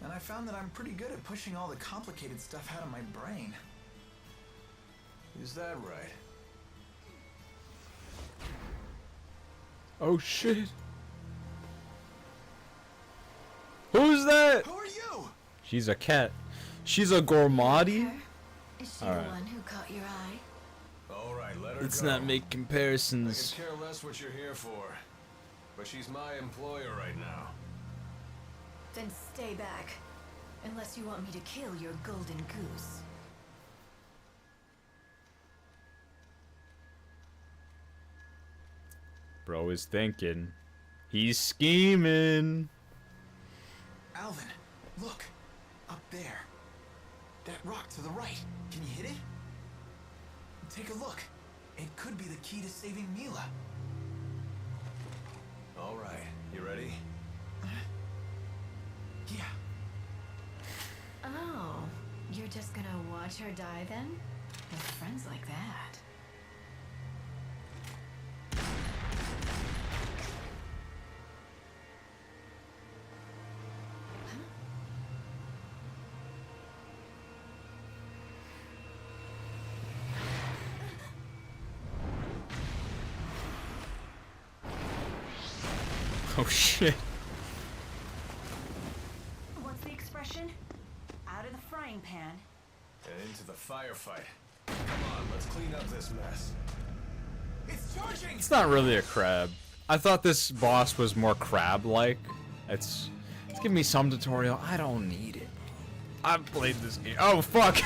And I found that I'm pretty good at pushing all the complicated stuff out of my brain. Is that right? Oh shit. Who's that? Who are you? She's a cat. She's a Gormati? Is she Alright. the one who caught your eye? All right, let her Let's go. not make I comparisons. could care less what you're here for. But she's my employer right now. Then stay back. Unless you want me to kill your golden goose. Bro is thinking. He's scheming. Alvin, look. Up there. That rock to the right. Can you hit it? Take a look. It could be the key to saving Mila. All right, you ready? Yeah. Oh, you're just gonna watch her die then? With friends like that. Oh shit. What's the expression? Out of the frying pan. And into the firefight. Come on, let's clean up this mess. It's charging! It's not really a crab. I thought this boss was more crab-like. It's giving me some tutorial. I don't need it. I've played this game. Oh fuck!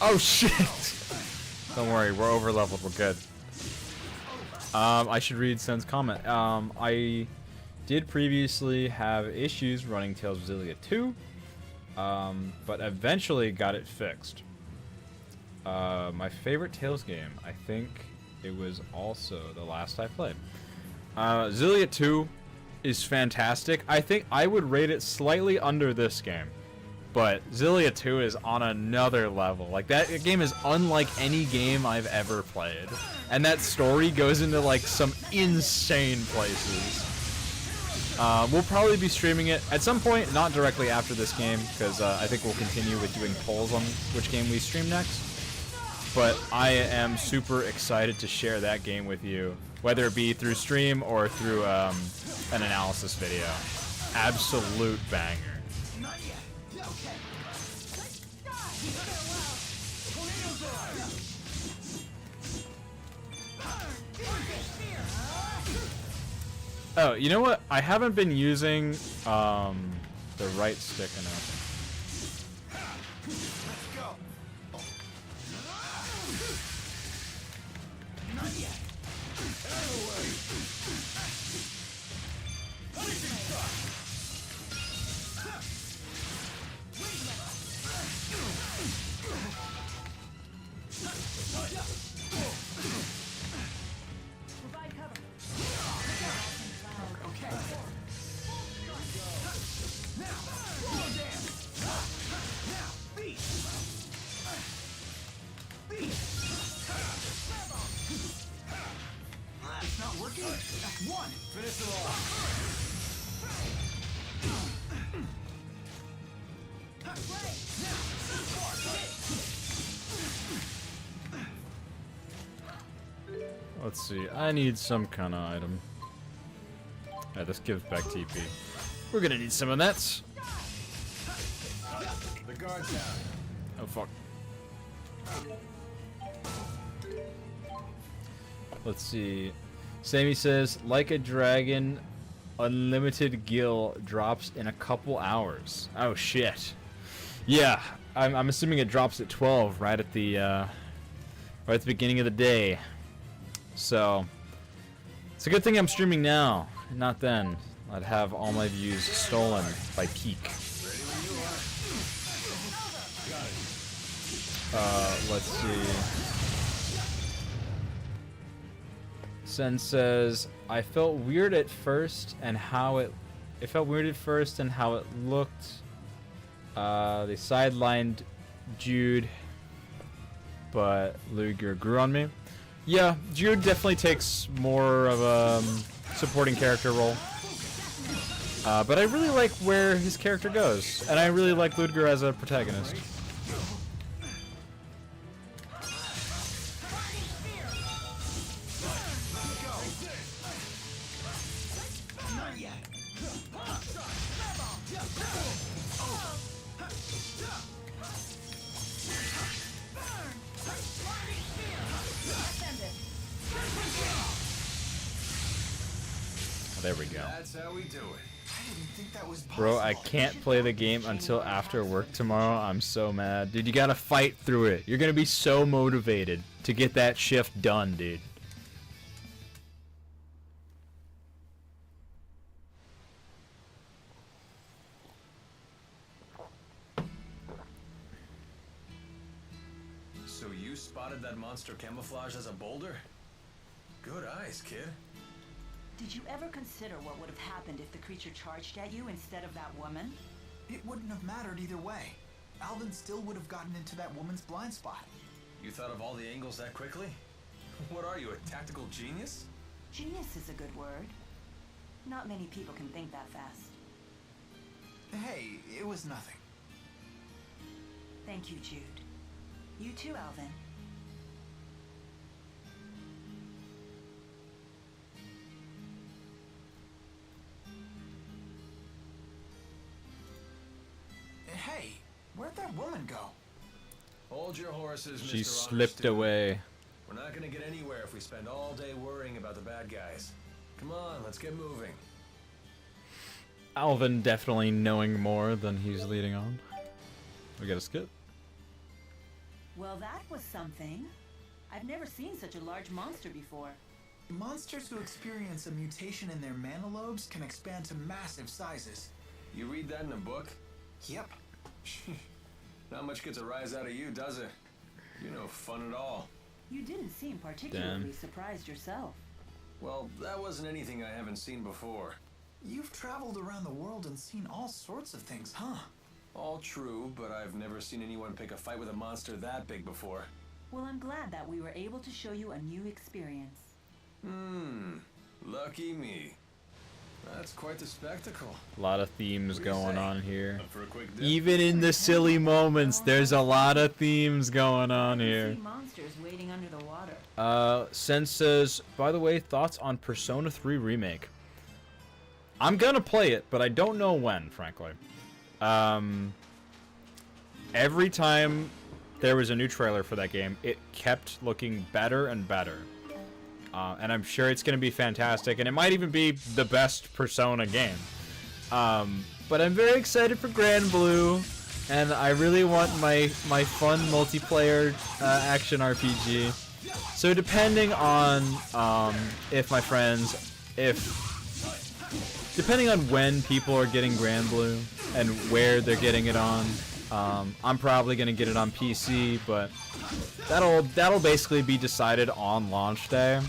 Oh shit! Don't worry, we're over leveled. We're good. I should read Sen's comment. I did previously have issues running Tales of Xillia 2, but eventually got it fixed. My favorite Tales game, I think it was also the last I played. Xillia 2 is fantastic. I think I would rate it slightly under this game. But Xillia 2 is on another level. Like, that game is unlike any game I've ever played. And that story goes into, like, some insane places. We'll probably be streaming it at some point, not directly after this game, because I think we'll continue with doing polls on which game we stream next. But I am super excited to share that game with you, whether it be through stream or through an analysis video. Absolute banger. Oh, you know what? I haven't been using the right stick enough. Let's see, I need some kind of item. Yeah, this gives back TP. We're gonna need some of that. The guard's down. Oh fuck. Let's see. Sammy says, like a dragon, unlimited gil drops in a couple hours. Oh shit. Yeah, I'm assuming it drops at 12, right at the beginning of the day. So it's a good thing I'm streaming now, not then. I'd have all my views stolen by Peak. Let's see. Sen says, I felt weird at first and how it felt weird at first and how it looked. They sidelined Jude, but Luger grew on me. Yeah, Jude definitely takes more of a supporting character role. But I really like where his character goes, and I really like Ludger as a protagonist. There we go. That's how we do it. I didn't think that was possible. Bro, I can't play the game until after work tomorrow. I'm so mad. Dude, you gotta fight through it. You're gonna be so motivated to get that shift done, dude. So you spotted that monster camouflaged as a boulder? Good eyes, kid. Did you ever consider what would have happened if the creature charged at you instead of that woman? It wouldn't have mattered either way. Alvin still would have gotten into that woman's blind spot. You thought of all the angles that quickly? What are you, a tactical genius? Genius is a good word. Not many people can think that fast. Hey, it was nothing. Thank you, Jude. You too, Alvin. Hey, where'd that woman go? Hold your horses, Mr. She Honor slipped Student. away. We're not gonna get anywhere if we spend all day worrying about the bad guys. Come on, let's get moving. Alvin definitely knowing more than he's leading on. We got a skip. Well, that was something. I've never seen such a large monster before. Monsters who experience a mutation in their mana lobes can expand to massive sizes. You read that in a book? Yep. Not much gets a rise out of you, does it? You're no fun at all. You didn't seem particularly surprised yourself. Well, that wasn't anything I haven't seen before. You've traveled around the world and seen all sorts of things, huh? All true, but I've never seen anyone pick a fight with a monster that big before. Well, I'm glad that we were able to show you a new experience. Lucky me. That's quite the spectacle. A lot of themes going on here. Up for a quick dip? Even in the silly moments, there's a lot of themes going on here. See monsters waiting under the water. Sense says, by the way, thoughts on Persona 3 Remake? I'm gonna play it, but I don't know when, frankly. Every time there was a new trailer for that game, it kept looking better and better. And I'm sure it's gonna be fantastic, and it might even be the best Persona game. But I'm very excited for Grand Blue, and I really want my fun multiplayer action RPG. So depending on depending on when people are getting Grand Blue and where they're getting it on, I'm probably gonna get it on PC, but that'll basically be decided on launch day.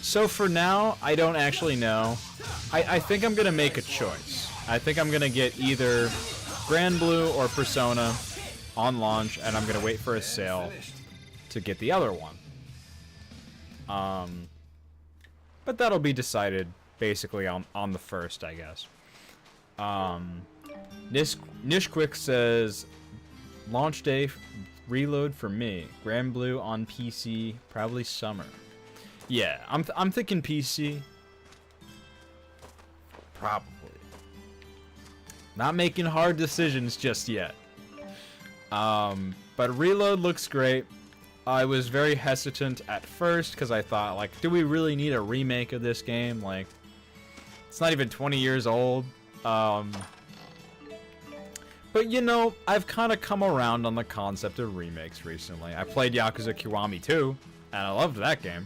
So for now, I don't actually know. I think I'm gonna make a choice. I think I'm gonna get either Grand Blue or Persona on launch, and I'm gonna wait for a sale to get the other one. But that'll be decided basically on the first, I guess. Nishquick says, launch day reload for me. Grand Blue on PC, probably summer. Yeah, I'm thinking PC. Probably. Not making hard decisions just yet. But reload looks great. I was very hesitant at first because I thought, like, do we really need a remake of this game? Like, it's not even 20 years old. But you know, I've kind of come around on the concept of remakes recently. I played Yakuza Kiwami 2, and I loved that game.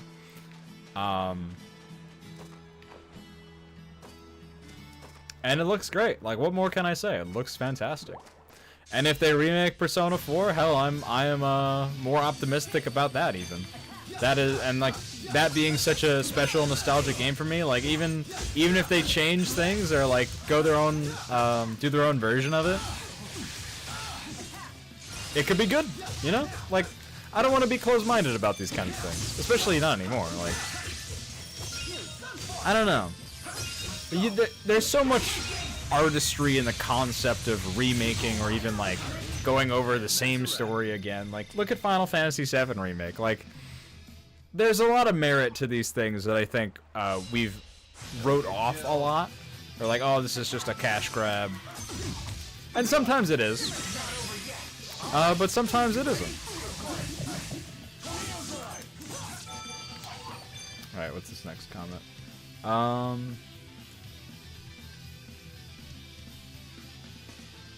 And it looks great. Like, what more can I say? It looks fantastic. And if they remake Persona 4, hell, I am more optimistic about that even. That is, and like that being such a special nostalgic game for me, like even if they change things or like go their own, do their own version of it, it could be good, you know? Like, I don't want to be closed-minded about these kinds of things, especially not anymore. Like, I don't know. There's so much artistry in the concept of remaking or even like going over the same story again. Like, look at Final Fantasy VII Remake. Like, there's a lot of merit to these things that I think we've wrote off a lot. Or like, oh, this is just a cash grab. And sometimes it is. But sometimes it isn't. Alright, what's this next comment?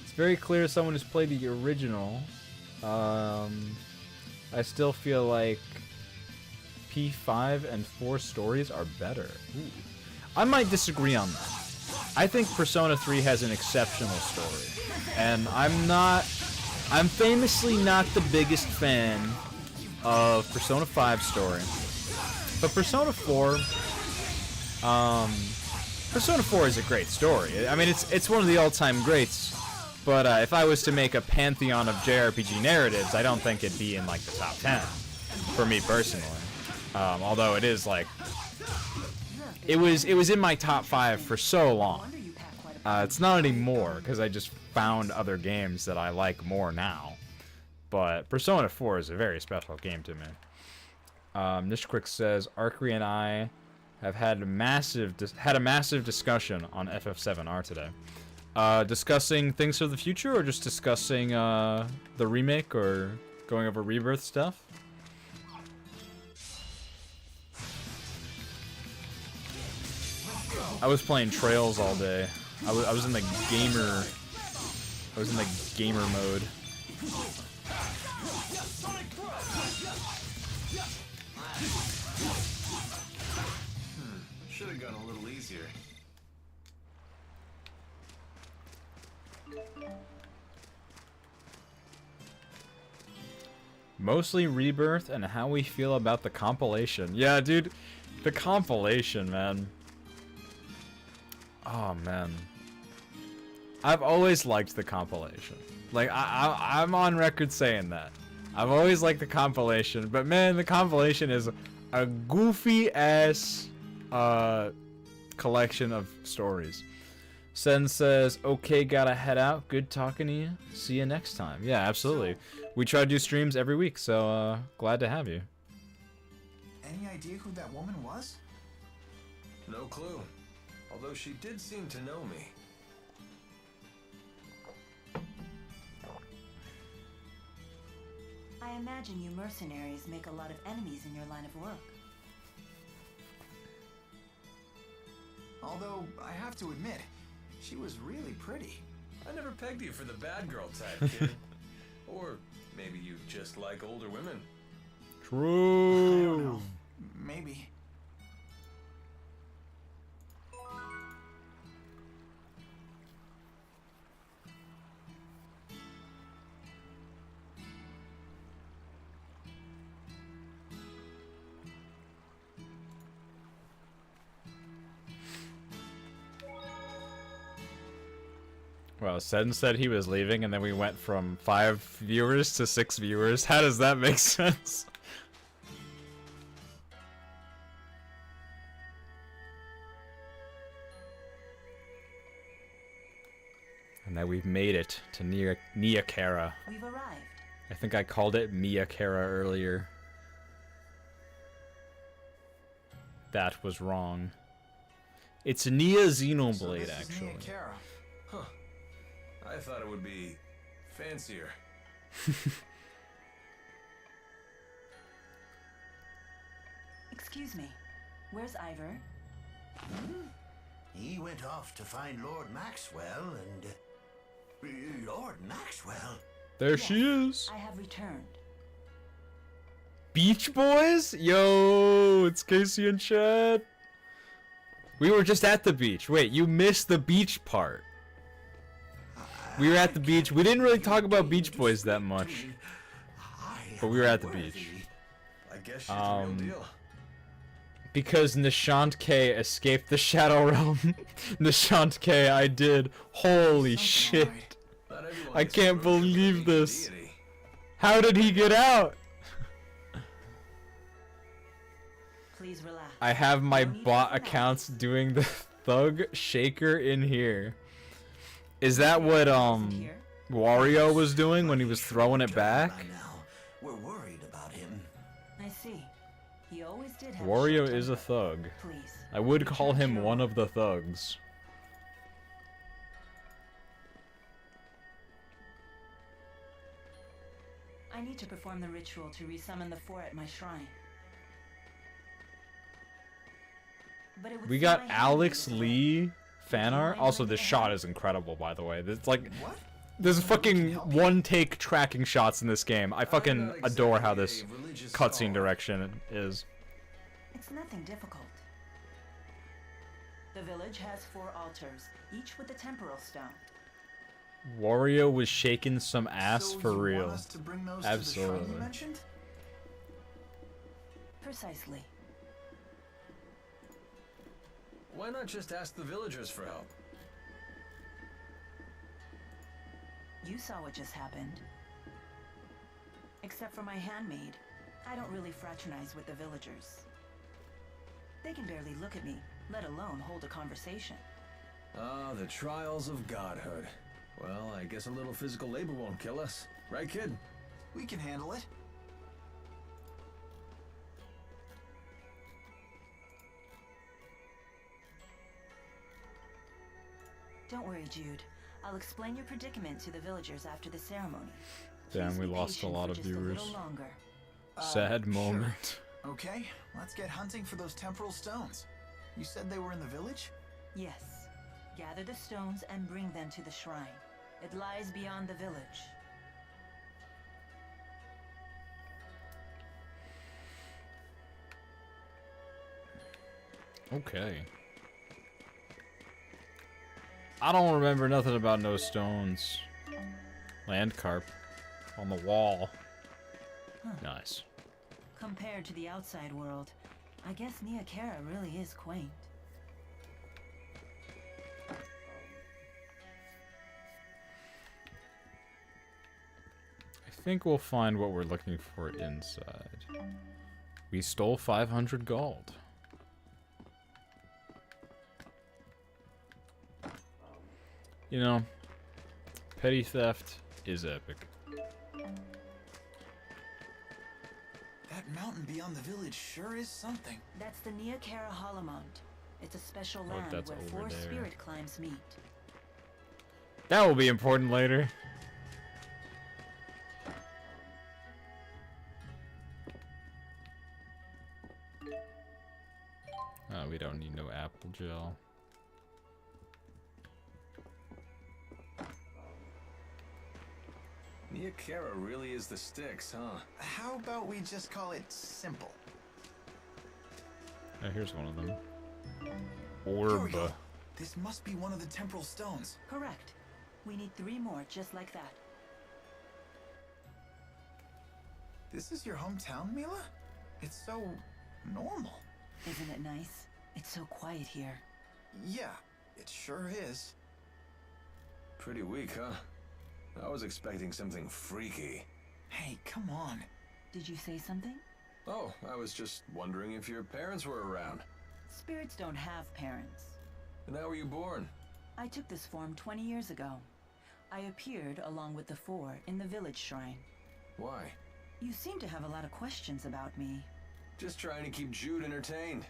It's very clear as someone who's played the original. I still feel like P5 and 4 stories are better. Ooh. I might disagree on that. I think Persona 3 has an exceptional story. And I'm famously not the biggest fan of Persona 5 story. But Persona 4, Persona 4 is a great story. I mean, it's one of the all-time greats. But if I was to make a pantheon of JRPG narratives, I don't think it'd be in like the top 10 for me personally. Although it is like, it was in my top 5 for so long. It's not anymore because I just found other games that I like more now. But Persona 4 is a very special game to me. Nishquick says, Arkery and I have had a massive discussion on FF7R today. Discussing things for the future, or just discussing the remake, or going over Rebirth stuff? I was playing Trails all day. I was in the gamer mode. Should have gone a little easier. Mostly Rebirth and how we feel about the compilation. Yeah, dude, the compilation, man. Oh, man. I've always liked the compilation. Like, I'm on record saying that. I've always liked the compilation, but man, the compilation is a goofy-ass collection of stories. Sen says, okay, gotta head out. Good talking to you. See you next time. Yeah, absolutely. We try to do streams every week, so glad to have you. Any idea who that woman was? No clue. Although she did seem to know me. I imagine you mercenaries make a lot of enemies in your line of work. Although, I have to admit, she was really pretty. I never pegged you for the bad girl type, kid. Or maybe you just like older women. I True. don't know. Maybe. Well, Sen said he was leaving, and then we went from 5 viewers to 6 viewers. How does that make sense? And now we've made it to Niakara. We've arrived. I think I called it Miyakara earlier. That was wrong. It's Nia Xenoblade, So this is actually. Nia Kara. Huh. I thought it would be fancier. Excuse me. Where's Ivor? He went off to find Lord Maxwell and... Lord Maxwell? There she is. I have returned. Beach Boys? Yo, it's Casey and Chad. We were just at the beach. Wait, you missed the beach part. We were at the beach. We didn't really talk about Beach Boys that much, but we were at the beach. I guess she's the real deal. Because Nishant K escaped the Shadow Realm. Nishant K, I did. Holy shit. Alright. Not everyone I gets can't promoted from believe being a this. deity. How did he get out? Please relax. I have my No need bot for accounts doing the thug shaker in here. Is that what Here? Wario was doing when he was throwing it back? By now, we're worried about him. I see. He always did have Wario short is a temper. thug. Please. I would call return to him your one work. of the thugs. I need to perform the ritual to resummon the four at my shrine. But it would We seem got my hand Alex is away. Lee fan art. mind Also, bringing this it shot up? is incredible, by the way. It's like What? there's fucking one-take tracking shots in this game. I fucking not adore how exactly this a religious cutscene scholar. direction is. It's nothing difficult. The village has 4 altars, each with a temporal stone. Wario was shaking some ass So for you real. Want us to bring those to the shrine Absolutely. you mentioned? Precisely. Why not just ask the villagers for help? You saw what just happened. Except for my handmaid, I don't really fraternize with the villagers. They can barely look at me, let alone hold a conversation. Ah, the trials of godhood. Well, I guess a little physical labor won't kill us. Right, kid? We can handle it. Don't worry, Jude. I'll explain your predicament to the villagers after the ceremony. Damn, Please we be lost a patient lot for of just viewers. A little longer. Sad Sure. moment. Okay, let's get hunting for those temporal stones. You said they were in the village? Yes. Gather the stones and bring them to the shrine. It lies beyond the village. Okay. I don't remember nothing about no stones. Land carp on the wall. Huh. Nice. Compared to the outside world, I guess Nia Kara really is quaint. I think we'll find what we're looking for inside. We stole 500 gold. You know, petty theft is epic. That mountain beyond the village sure is something. That's the Nia Kara Holomount. It's a special Oh, land that's where over 4 there. spirit climbs meet. That will be important later. Oh, we don't need no apple gel. Nia Kara really is the sticks, huh? How about we just call it simple? Oh, here's one of them. Here we Orb. go. This must be one of the temporal stones. Correct. We need 3 more just like that. This is your hometown, Mila? It's so normal. Isn't it nice? It's so quiet here. Yeah, it sure is. Pretty weak, huh? I was expecting something freaky. Hey, come on. Did you say something? Oh, I was just wondering if your parents were around. Spirits don't have parents. And how were you born? I took this form 20 years ago. I appeared along with the 4 in the village shrine. Why? You seem to have a lot of questions about me. Just trying to keep Jude entertained.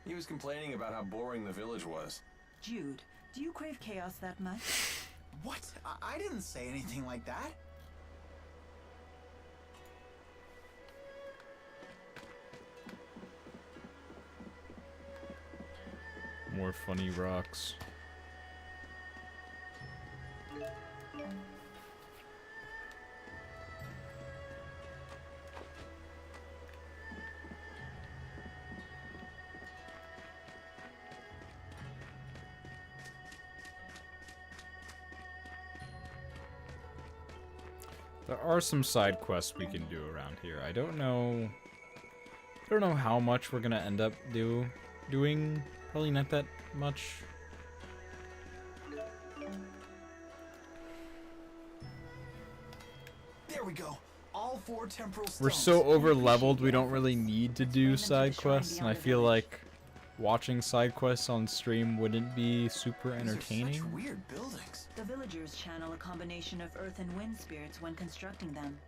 He was complaining about how boring the village was. Jude, do you crave chaos that much? What? I didn't say anything like that. More funny rocks. There are some side quests we can do around here. I don't know how much we're gonna end up doing. Probably not that much. There we go. All 4 temporal stones. We're so over leveled we don't really need to do side quests, and I feel like watching side quests on stream wouldn't be super These are entertaining. such weird buildings. The villagers channel a combination of earth and wind spirits when constructing them.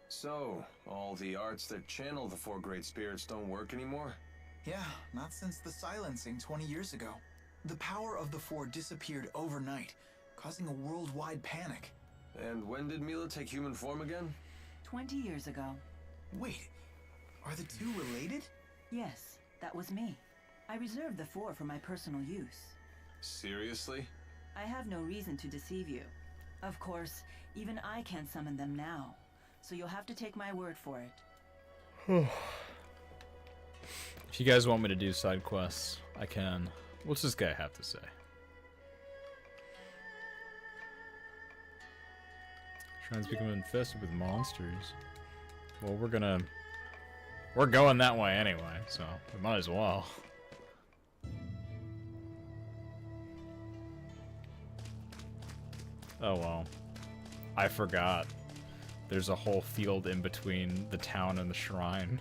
So, all the arts that channel the 4 great spirits don't work anymore? Yeah, not since the silencing 20 years ago. The power of the 4 disappeared overnight, causing a worldwide panic. And when did Mila take human form again? 20 years ago. Wait, are the 2 related? Yes, that was me. I reserved the 4 for my personal use. Seriously? I have no reason to deceive you. Of course, even I can't summon them now, so you'll have to take my word for it. If you guys want me to do side quests, I can. What's this guy have to say? Shrines become infested with monsters. Well, we're going that way anyway, so we might as well. Oh well. I forgot. There's a whole field in between the town and the shrine.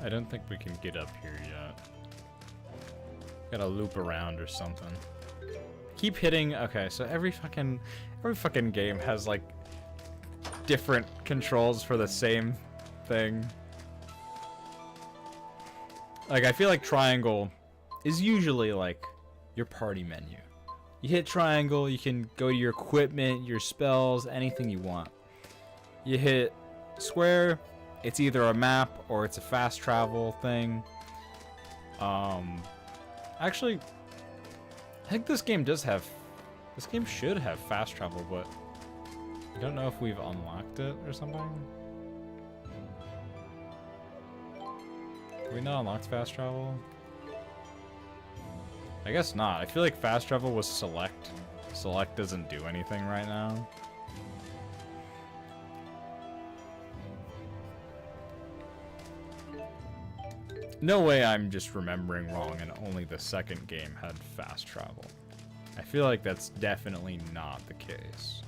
I don't think we can get up here yet. Gotta loop around or something. Keep hitting. Okay, so every fucking game has like different controls for the same thing. Like, I feel like triangle is usually like your party menu. You hit triangle, you can go to your equipment, your spells, anything you want. You hit square, it's either a map or it's a fast travel thing. Actually, I think this game should have fast travel, but I don't know if we've unlocked it or something. Have we not unlocked fast travel? I guess not. I feel like fast travel was select. Select doesn't do anything right now. No way I'm just remembering wrong and only the second game had fast travel. I feel like that's definitely not the case.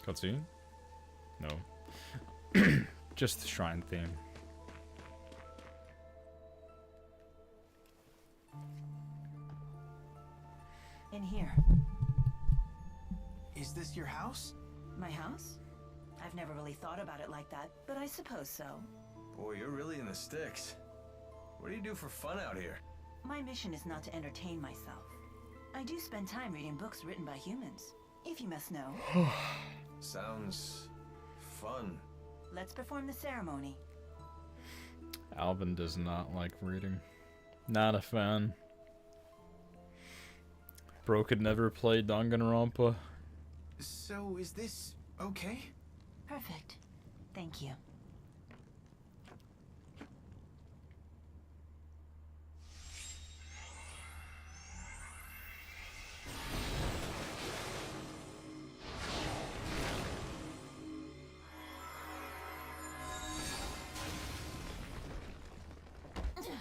Cutscene? No. Just the shrine theme. In here. Is this your house? My house? I've never really thought about it like that, but I suppose so. Boy, you're really in the sticks. What do you do for fun out here? My mission is not to entertain myself. I do spend time reading books written by humans, if you must know. Sounds fun. Let's perform the ceremony. Alvin does not like reading. Not a fan. Bro could never play Danganronpa. So, is this okay? Perfect. Thank you.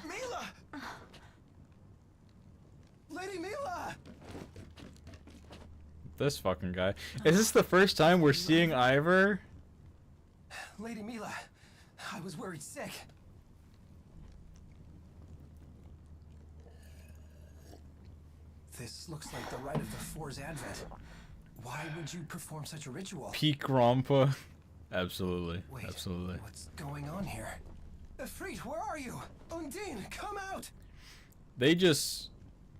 Mila! Lady Mila! This fucking guy. Is this the first time we're seeing Ivor? Lady Mila, I was worried sick. This looks like the rite of the Four's Advent. Why would you perform such a ritual? Peak Rompa. Absolutely. Wait, Absolutely. what's going on here? Ifrit, where are you? Undine, come out! They just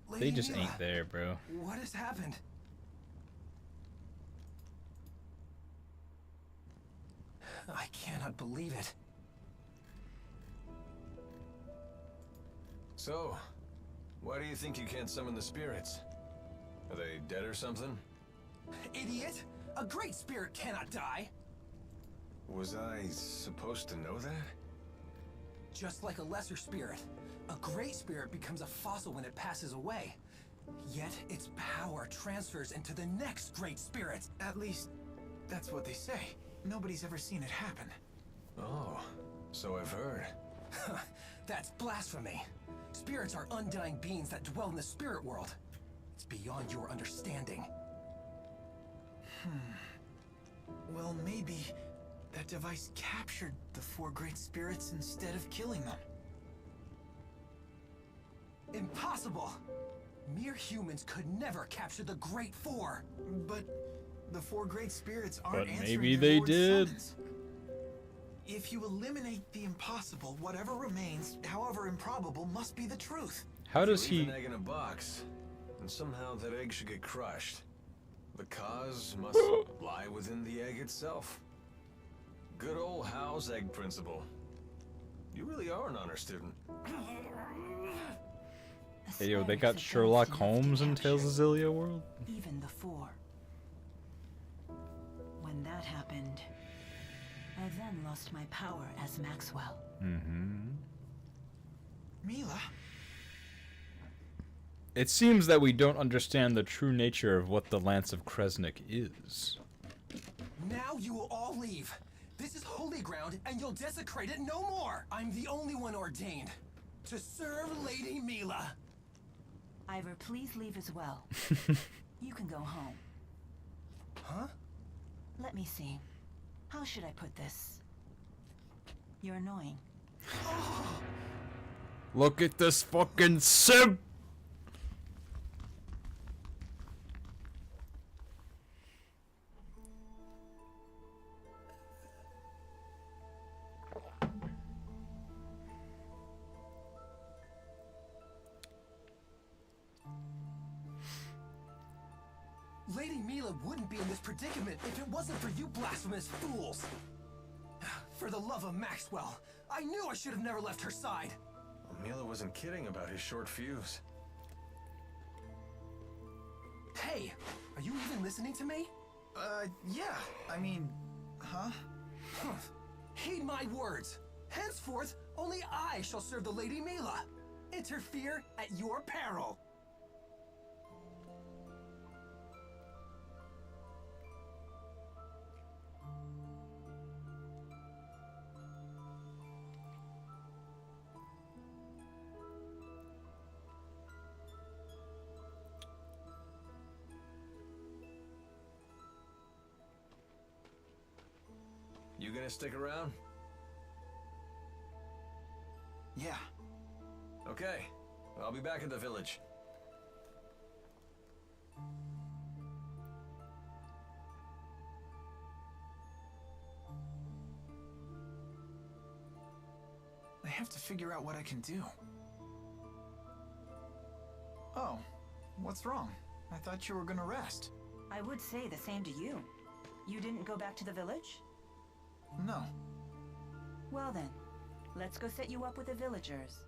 Lady Mila, ain't there, bro. What has happened? I cannot believe it. So, why do you think you can't summon the spirits? Are they dead or something? Idiot! A great spirit cannot die! Was I supposed to know that? Just like a lesser spirit, a great spirit becomes a fossil when it passes away. Yet its power transfers into the next great spirit. At least, that's what they say. Nobody's ever seen it happen. Oh, so I've heard. That's blasphemy. Spirits are undying beings that dwell in the spirit world. It's beyond your understanding. Well, maybe that device captured the four great spirits instead of killing them. Impossible! Mere humans could never capture the Great Four. But the four great spirits aren't But answering maybe their they Lord's did. summons. If you eliminate the impossible, whatever remains, however improbable, must be the truth. How does Leave he... an egg in a box, and somehow that egg should get crushed. The cause must lie within the egg itself. Good old Howe's egg principle. You really are an honor student. Hey, yo, they Aspirants got advanced Sherlock enough Holmes to in Tales of capture Xillia world? even the Four. When that happened, I then lost my power as Maxwell. Mila? It seems that we don't understand the true nature of what the Lance of Kresnik is. Now you will all leave. This is holy ground, and you'll desecrate it no more. I'm the only one ordained to serve Lady Mila. Ivor, please leave as well. You can go home. Huh? Let me see. How should I put this? You're annoying. Look at this fucking simp! Lady Mila wouldn't be in this predicament if it wasn't for you blasphemous fools. For the love of Maxwell, I knew I should have never left her side. Well, Mila wasn't kidding about his short fuse. Hey, are you even listening to me? Yeah. I mean, huh? Heed my words. Henceforth, only I shall serve the Lady Mila. Interfere at your peril. You gonna stick around? Yeah. Okay. I'll be back at the village. I have to figure out what I can do. Oh, what's wrong? I thought you were gonna rest. I would say the same to you. You didn't go back to the village? No. Well then, let's go set you up with the villagers.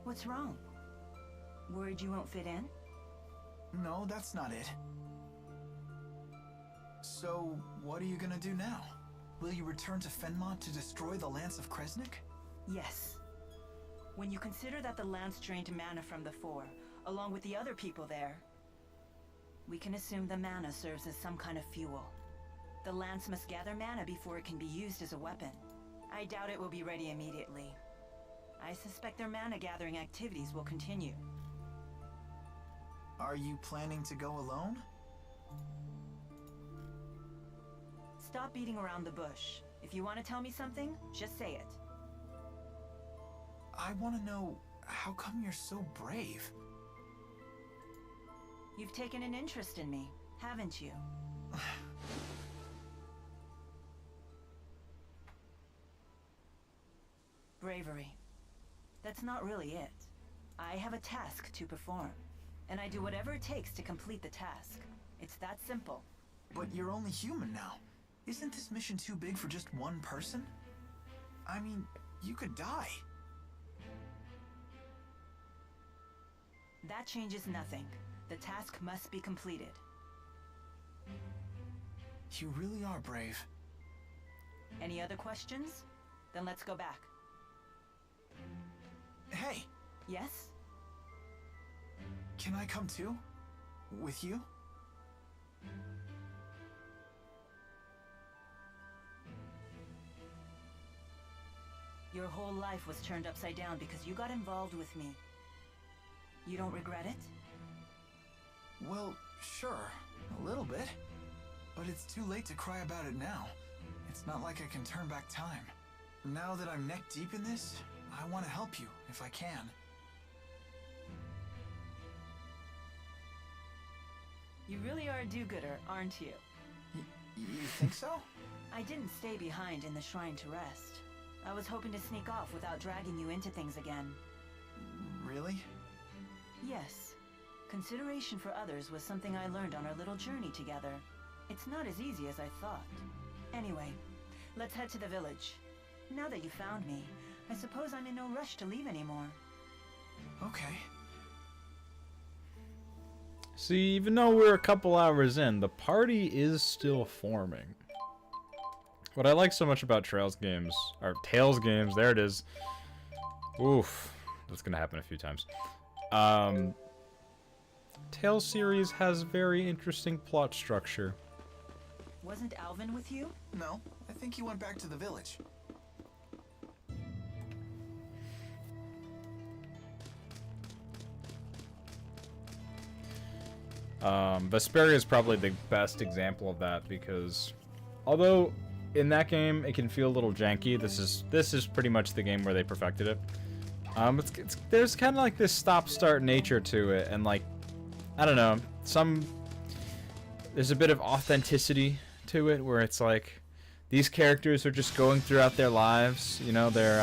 What's wrong? Worried you won't fit in? No, that's not it. So, what are you gonna do now? Will you return to Fenmont to destroy the Lance of Kresnik? Yes. When you consider that the Lance drained mana from the Four, along with the other people there, we can assume the mana serves as some kind of fuel. The Lance must gather mana before it can be used as a weapon. I doubt it will be ready immediately. I suspect their mana gathering activities will continue. Are you planning to go alone? Stop beating around the bush. If you want to tell me something, just say it. I want to know, how come you're so brave? You've taken an interest in me, haven't you? Bravery. That's not really it. I have a task to perform, and I do whatever it takes to complete the task. It's that simple. But you're only human now. Isn't this mission too big for just one person? I mean, you could die. That changes nothing. The task must be completed. You really are brave. Any other questions? Then let's go back. Hey, Yes? can I come too? With you? Your whole life was turned upside down because you got involved with me. You don't regret it? Well, sure, a little bit. But it's too late to cry about it now. It's not like I can turn back time. Now that I'm neck deep in this, I want to help you, if I can. You really are a do-gooder, aren't you? You think so? I didn't stay behind in the shrine to rest. I was hoping to sneak off without dragging you into things again. Really? Yes. Consideration for others was something I learned on our little journey together. It's not as easy as I thought. Anyway, let's head to the village. Now that you found me, I suppose I'm in no rush to leave anymore. Okay. See, even though we're a couple hours in, the party is still forming. What I like so much about Tales games, there it is. Oof, that's gonna happen a few times. Tales series has very interesting plot structure. Wasn't Alvin with you? No, I think he went back to the village. Vesperia is probably the best example of that because, although in that game it can feel a little janky, this is pretty much the game where they perfected it. There's kind of like this stop-start nature to it, and like, I don't know, there's a bit of authenticity to it where it's like these characters are just going throughout their lives, you know, their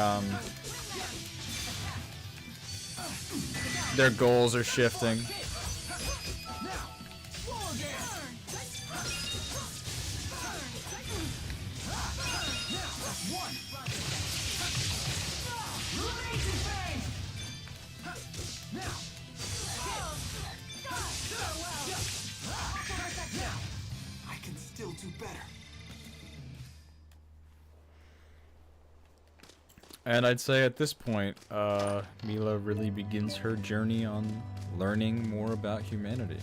goals are shifting. And I'd say at this point, Mila really begins her journey on learning more about humanity.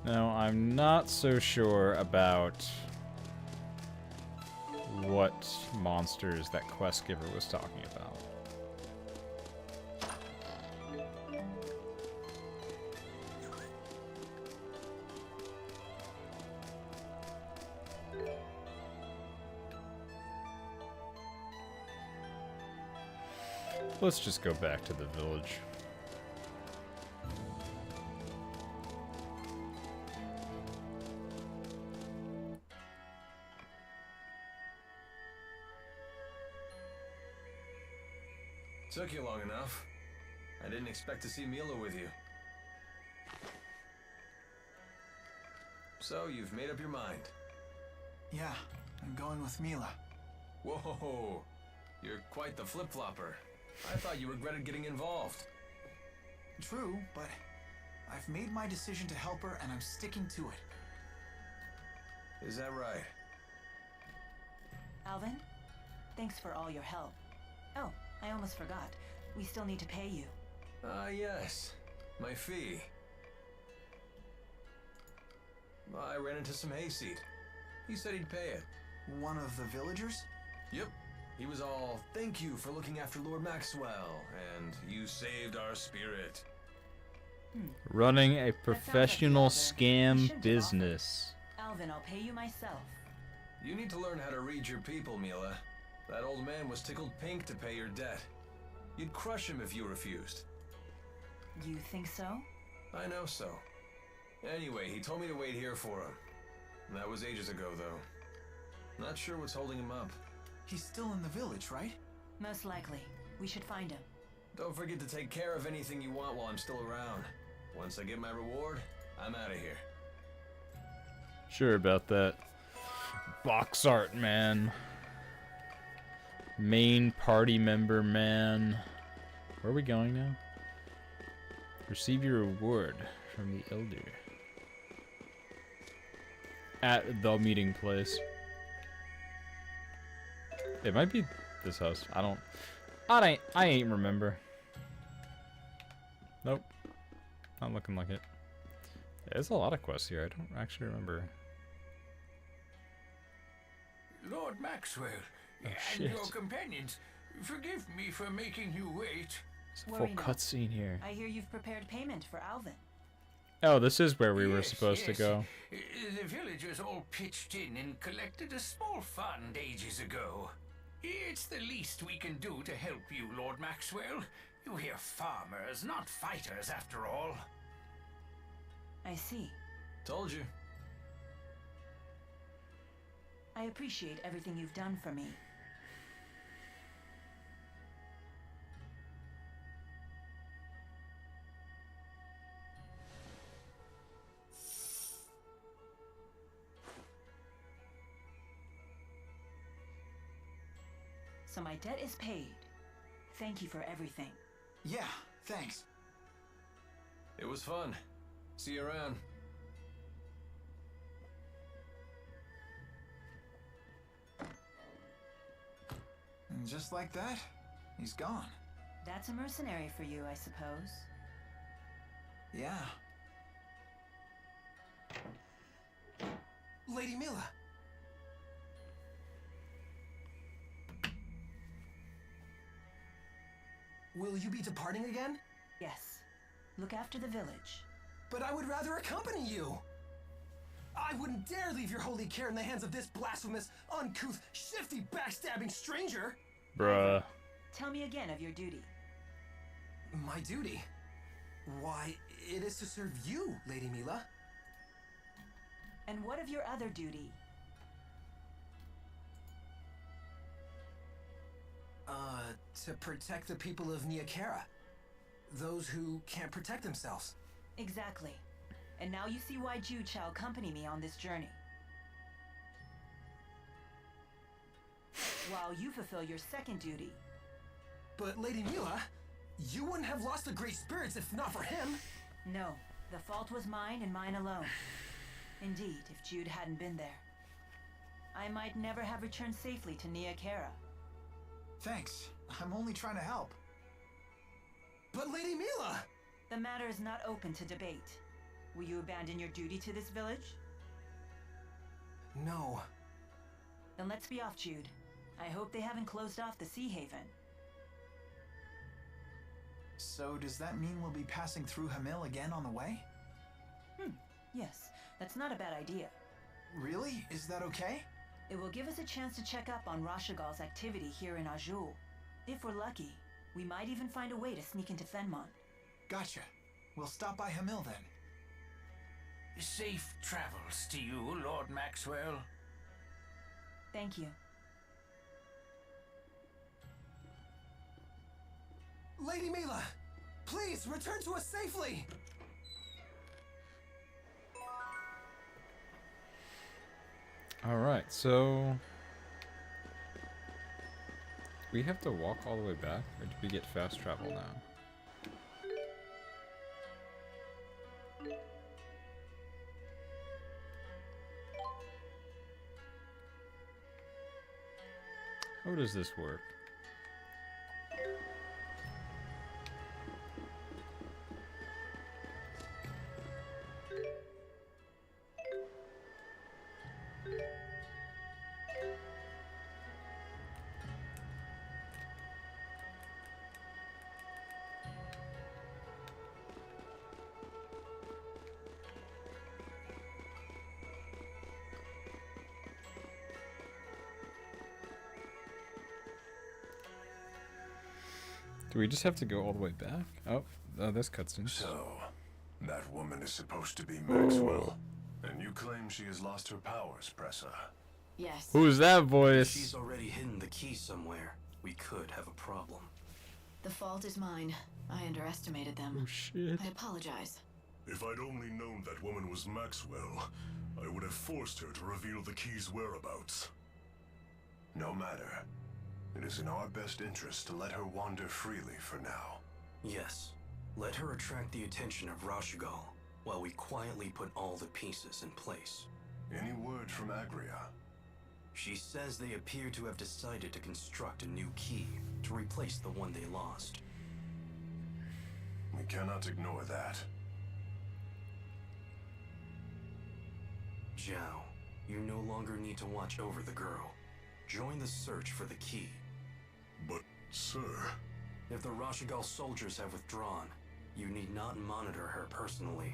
Now, I'm not so sure about what monsters that quest giver was talking about. Let's just go back to the village. Took you long enough. I didn't expect to see Mila with you. So, you've made up your mind. Yeah, I'm going with Mila. Whoa, you're quite the flip-flopper. I thought you regretted getting involved. True, but I've made my decision to help her and I'm sticking to it. Is that right? Alvin, thanks for all your help. Oh, I almost forgot. We still need to pay you. Ah, yes. My fee. I ran into some hayseed. He said he'd pay it. One of the villagers? Yep. He was all, "Thank you for looking after Lord Maxwell, and you saved our spirit." Running a professional You scam shouldn't have business. offered. Alvin, I'll pay you myself. You need to learn how to read your people, Mila. That old man was tickled pink to pay your debt. You'd crush him if you refused. You think so? I know so. Anyway, he told me to wait here for him. That was ages ago, though. Not sure what's holding him up. He's still in the village, right? Most likely. We should find him. Don't forget to take care of anything you want while I'm still around. Once I get my reward, I'm out of here. Sure about that. Box art, man. Main party member, man. Where are we going now? Receive your reward from the elder. At the meeting place. It might be this house. I ain't remember. Nope. Not looking like it. There's a lot of quests here. I don't actually remember. Lord Maxwell, and shit. your companions, forgive me for making you wait. There's a Worry full not. cutscene here. I hear you've prepared payment for Alvin. Oh, this is where we were Yes, supposed to yes. go. The villagers all pitched in and collected a small fund ages ago. It's the least we can do to help you, Lord Maxwell. You hear farmers, not fighters, after all. I see. Told you. I appreciate everything you've done for me. So my debt is paid. Thank you for everything. Yeah, thanks. It was fun. See you around. And just like that, he's gone. That's a mercenary for you, I suppose. Yeah. Lady Mila! Will you be departing again? Yes. Look after the village. But I would rather accompany you! I wouldn't dare leave your holy care in the hands of this blasphemous, uncouth, shifty, backstabbing stranger! Bruh. Tell me again of your duty. My duty? Why, it is to serve you, Lady Mila. And what of your other duty? To protect the people of Niakara. Those who can't protect themselves. Exactly. And now you see why Jude shall accompany me on this journey. While you fulfill your second duty. But Lady Mila, you wouldn't have lost the great spirits if not for him. No, the fault was mine and mine alone. Indeed, if Jude hadn't been there, I might never have returned safely to Niakara. Thanks. I'm only trying to help. But Lady Mila! The matter is not open to debate. Will you abandon your duty to this village? No. Then let's be off, Jude. I hope they haven't closed off the Sea Haven. So does that mean we'll be passing through Hamil again on the way? Yes, that's not a bad idea. Really? Is that okay? It will give us a chance to check up on Rashagal's activity here in Azul. If we're lucky, we might even find a way to sneak into Fenmont. Gotcha. We'll stop by Hamil then. Safe travels to you, Lord Maxwell. Thank you. Lady Mila, please return to us safely! Alright, so... we have to walk all the way back, or do we get fast travel now? How does this work? Do we just have to go all the way back? Oh, this cutscene. So, that woman is supposed to be Maxwell. And you claim she has lost her powers, Pressa. Yes. Who's that If voice? she's already hidden the key somewhere, we could have a problem. The fault is mine. I underestimated them. Oh shit. I apologize. If I'd only known that woman was Maxwell, I would have forced her to reveal the key's whereabouts. No matter. It is in our best interest to let her wander freely for now. Yes, let her attract the attention of Rashagal, while we quietly put all the pieces in place. Any word from Agria? She says they appear to have decided to construct a new key to replace the one they lost. We cannot ignore that. Zhao, you no longer need to watch over the girl. Join the search for the key. But, sir... If the Rashagal soldiers have withdrawn, you need not monitor her personally.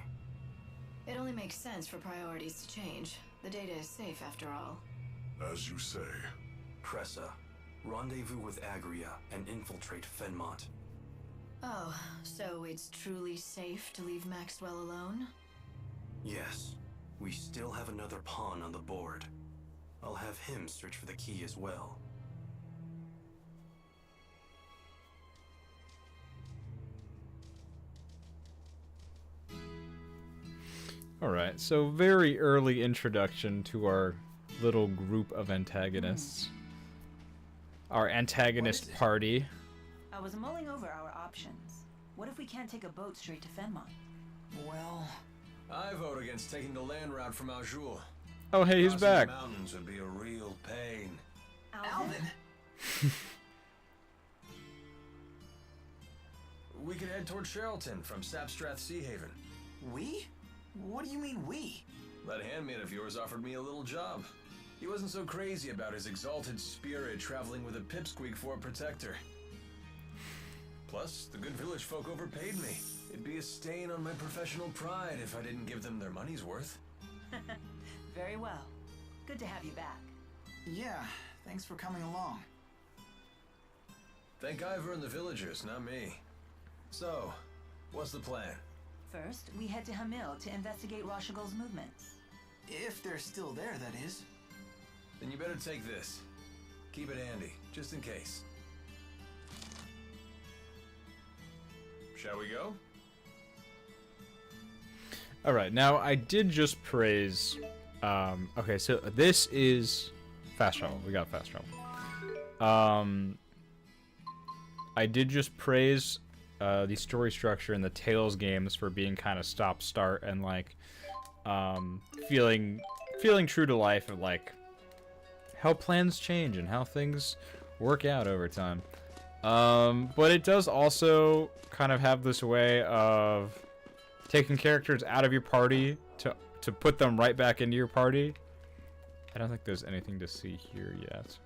It only makes sense for priorities to change. The data is safe after all. As you say. Pressa, rendezvous with Agria and infiltrate Fenmont. Oh, so it's truly safe to leave Maxwell alone? Yes, we still have another pawn on the board. I'll have him search for the key as well. Alright, so very early introduction to our little group of antagonists. Our antagonist party. I was mulling over our options. What if we can't take a boat straight to Fenmont? Well, I vote against taking the land route from Aljul. Oh, hey, he's Crossing back. the mountains would be a real pain. Alvin? We could head toward Sherrilton from Sapstrath Sea Haven. We? What do you mean we? That handmaid of yours offered me a little job. He wasn't so crazy about his exalted spirit traveling with a pipsqueak for a protector. Plus, the good village folk overpaid me. It'd be a stain on my professional pride if I didn't give them their money's worth. Very well. Good to have you back. Yeah, thanks for coming along. Thank Ivor and the villagers, not me. So, what's the plan? First, we head to Hamil to investigate Roshigal's movements. If they're still there, that is. Then you better take this. Keep it handy, just in case. Shall we go? Alright, now I did just praise... okay, so this is fast travel. We got fast travel. I did just praise the story structure in the Tales games for being kind of stop-start and, like, feeling true to life of, like, how plans change and how things work out over time. But it does also kind of have this way of taking characters out of your party to put them right back into your party. I don't think there's anything to see here yet.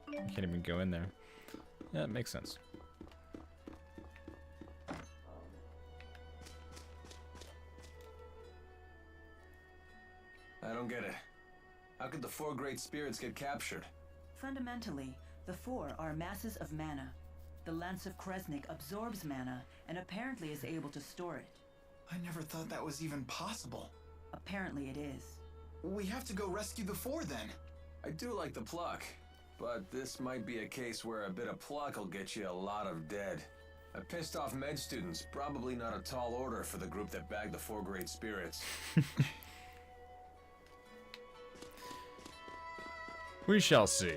I can't even go in there. Yeah, it makes sense. I don't get it. How could the four great spirits get captured? Fundamentally, the four are masses of mana. The Lance of Kresnik absorbs mana and apparently is able to store it. I never thought that was even possible. Apparently it is. We have to go rescue the four then. I do like the pluck, but this might be a case where a bit of pluck will get you a lot of dead. A pissed off med student's probably not a tall order for the group that bagged the four great spirits. We shall see.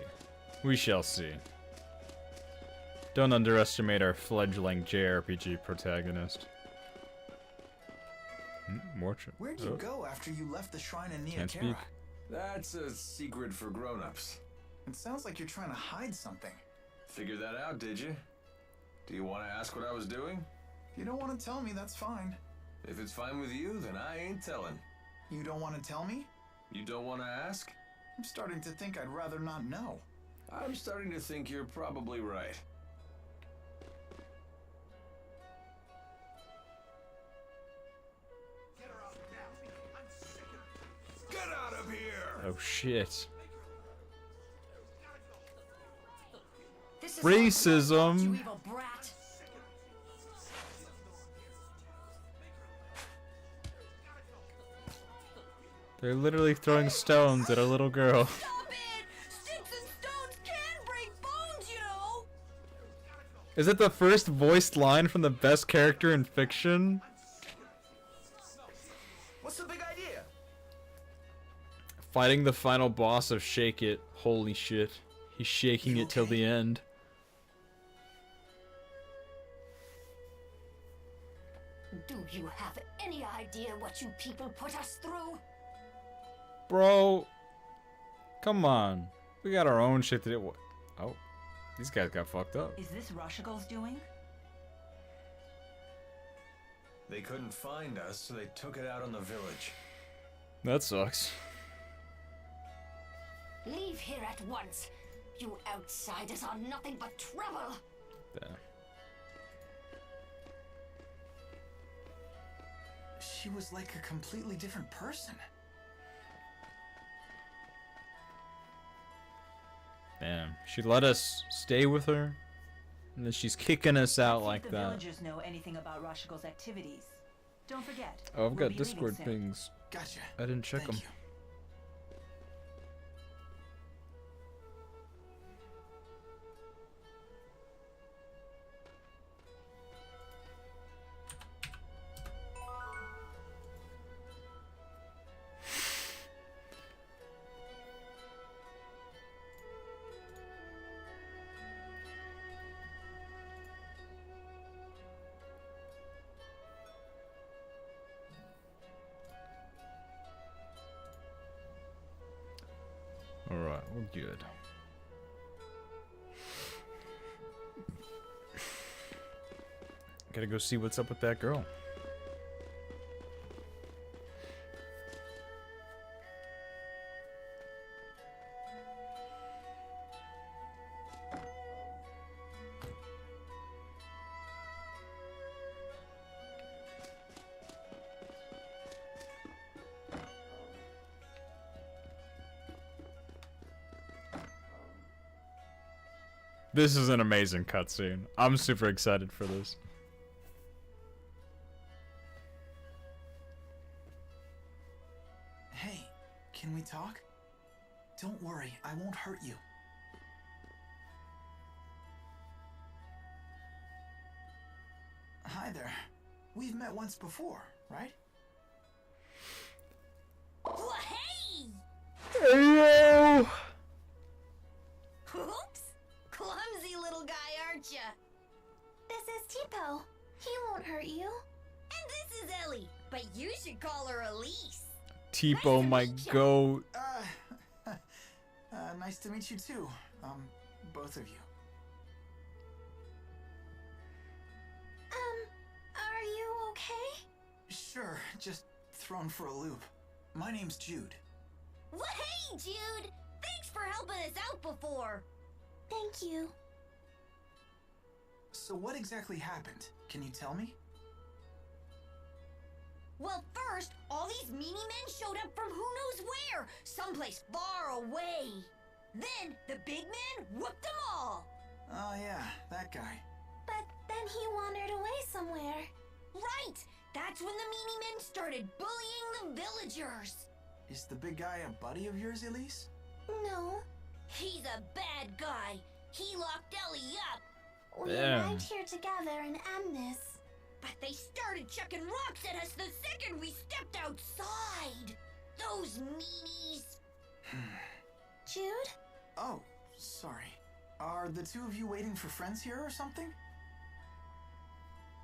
We shall see. Don't underestimate our fledgling JRPG protagonist. Where'd you go after you left the shrine in Can't speak. Neokara? That's a secret for grown-ups. It sounds like you're trying to hide something. Figured that out, did you? Do you want to ask what I was doing? If you don't want to tell me, that's fine. If it's fine with you, then I ain't telling. You don't want to tell me? You don't want to ask? I'm starting to think I'd rather not know. I'm starting to think you're probably right. Get out of here! Oh shit. This is Racism. You evil brat. They're literally throwing stones at a little girl. Stop it! Sticks and stones can break bones, you know! Is it the first voiced line from the best character in fiction? What's the big idea? Fighting the final boss of Shake It. Holy shit. He's shaking it till the end. Do you have any idea what you people put us through? Bro. Come on. We got our own shit to do. Oh. These guys got fucked up. Is this Roshigal's doing? They couldn't find us, so they took it out on the village. That sucks. Leave here at once. You outsiders are nothing but trouble. Yeah. She was like a completely different person. Damn. She let us stay with her, and then she's kicking us out Let's see like if the that. villagers know anything about Roshigal's activities. Don't forget. Oh, I've we'll got be leaving Discord soon. pings. Gotcha. I didn't check Thank them. you. Alright, we're good. Gotta go see what's up with that girl. This is an amazing cutscene. I'm super excited for this. Hey, can we talk? Don't worry, I won't hurt you. Hi there. We've met once before, right? Well, hey! Hello! Oops! Clumsy little guy, aren't ya? This is Tipo. He won't hurt you. And this is Ellie, but you should call her Elise. Tipo, my goat. Nice to meet you too. Both of you. Are you okay? Sure, just thrown for a loop. My name's Jude. Well, hey, Jude! Thanks for helping us out before. Thank you. So what exactly happened? Can you tell me? Well, first, all these meanie men showed up from who knows where, someplace far away. Then, the big man whooped them all. Oh yeah, that guy. But then he wandered away somewhere. Right! That's when the meanie men started bullying the villagers. Is the big guy a buddy of yours, Elise? No. He's a bad guy. He locked Ellie up. We Damn. arrived here together and end this. But they started chucking rocks at us the second we stepped outside. Those meanies. Jude? Oh, sorry. Are the two of you waiting for friends here or something?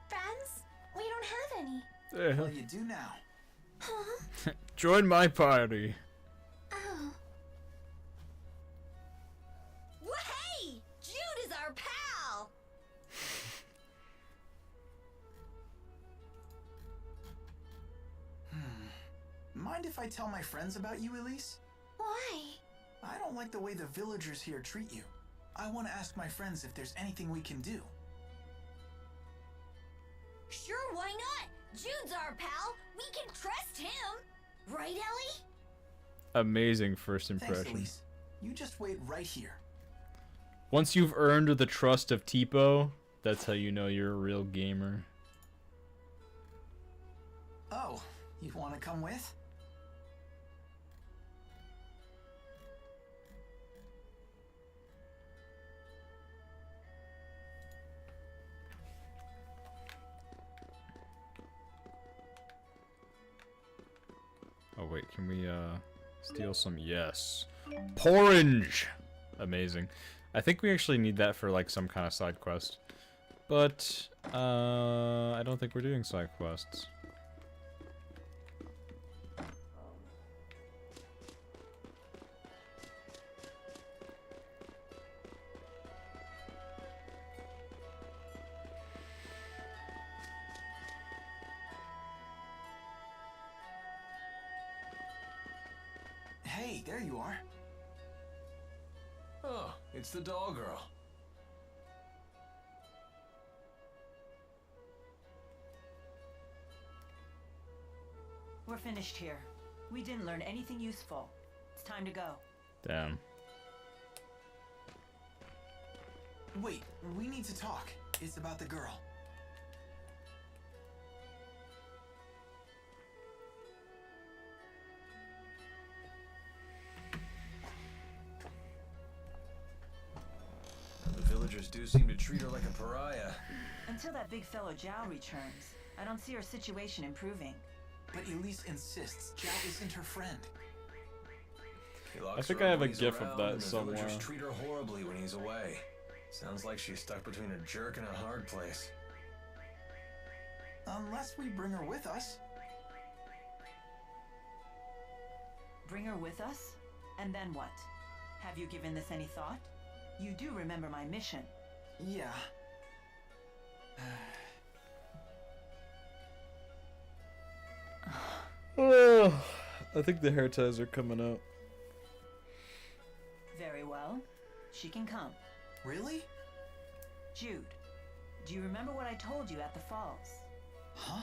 Friends? We don't have any. Well, you do now. Huh? Join my party. Oh. Well, hey! Jude is our pal! Mind if I tell my friends about you, Elise? Why? I don't like the way the villagers here treat you. I want to ask my friends if there's anything we can do. Sure, why not? Jude's our pal. We can trust him. Right, Ellie? Amazing first Thanks, impression. Elise. You just wait right here. Once you've earned the trust of Tipo, that's how you know you're a real gamer. Oh, you want to come with? Oh wait, can we steal some? Yes. Porridge! Amazing. I think we actually need that for like some kind of side quest. But I don't think we're doing side quests. Hey, there you are. Oh, it's the doll girl. We're finished here. We didn't learn anything useful. It's time to go. Damn. Wait, we need to talk. It's about the girl. villagers do seem to treat her like a pariah. Until that big fellow Zhao returns, I don't see her situation improving. But Elise insists Zhao isn't her friend. He locks I think her I up have when a he's gif of around, that and the somewhere. villagers treat her horribly when he's away. Sounds like she's stuck between a jerk and a hard place. Unless we bring her with us. Bring her with us? And then what? Have you given this any thought? You do remember my mission. Yeah. Oh, I think the hair ties are coming out. Very well. She can come. Really? Jude, do you remember what I told you at the falls? Huh?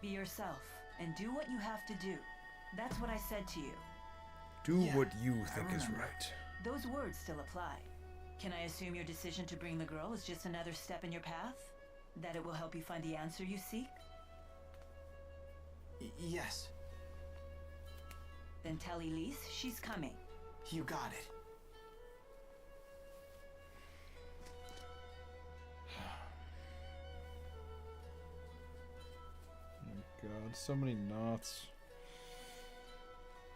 Be yourself and do what you have to do. That's what I said to you. Do Yeah, what you think is remember. right. Those words still apply. Can I assume your decision to bring the girl is just another step in your path? That it will help you find the answer you seek? Yes. Then tell Elise she's coming. You got it. Oh my god, so many knots.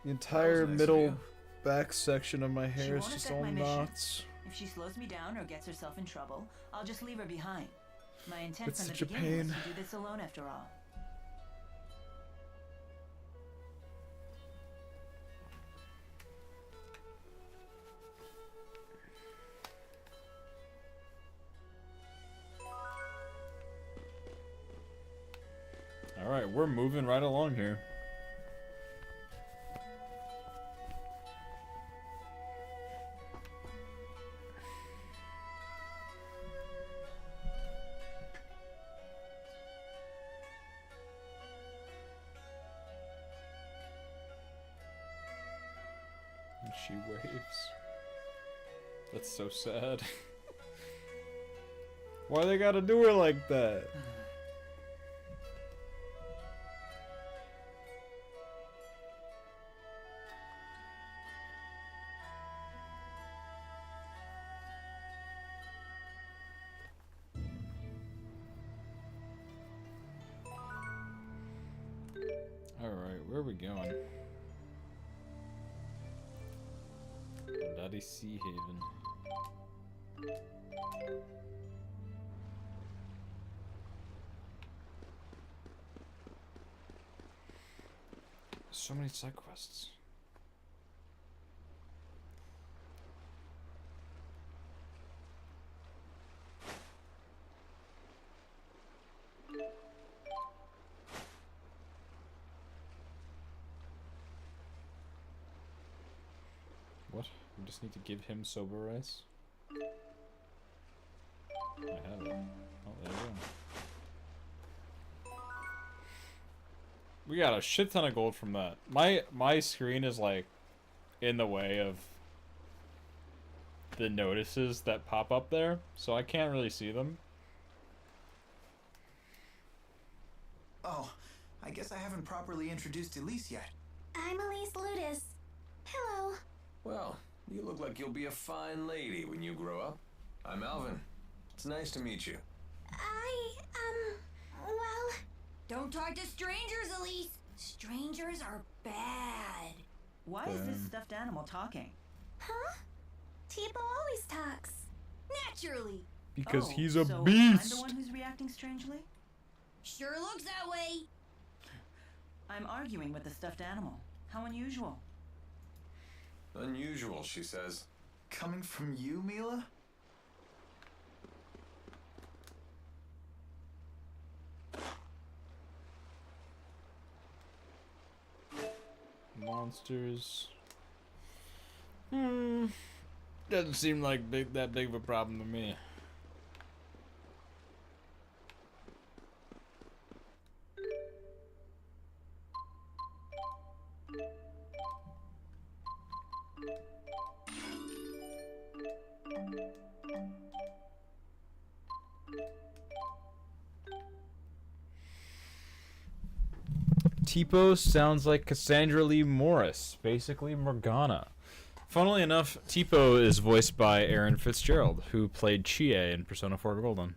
The entire nice of middle you. back section of my hair is won't just affect all my mission. knots. If she slows me down or gets herself in trouble, I'll just leave her behind. My intent It's from such the a beginning was pain. to do this alone after all. Alright, we're moving right along here. And she waves. That's so sad. Why they gotta do her like that? Alright, where are we going? Daddy Sea Haven. So many side quests. What? We just need to give him sober rice? I have it. Oh, there you go. We got a shit ton of gold from that. My screen is like in the way of the notices that pop up there, so I can't really see them. Oh, I guess I haven't properly introduced Elise yet. I'm Elise Ludus. Hello. Well, you look like you'll be a fine lady when you grow up. I'm Alvin. It's nice to meet you. Well... Don't talk to strangers, Elise. Strangers are bad. Why is this stuffed animal talking? Huh? Tipo always talks. Naturally. Because Oh, he's a so beast! I'm the one who's reacting strangely? Sure looks that way. I'm arguing with the stuffed animal. How unusual. Unusual, she says. Coming from you, Mila? Monsters. Doesn't seem like that big of a problem to me. Tipo sounds like Cassandra Lee Morris, basically Morgana. Funnily enough, Tipo is voiced by Aaron Fitzgerald, who played Chie in Persona 4 Golden.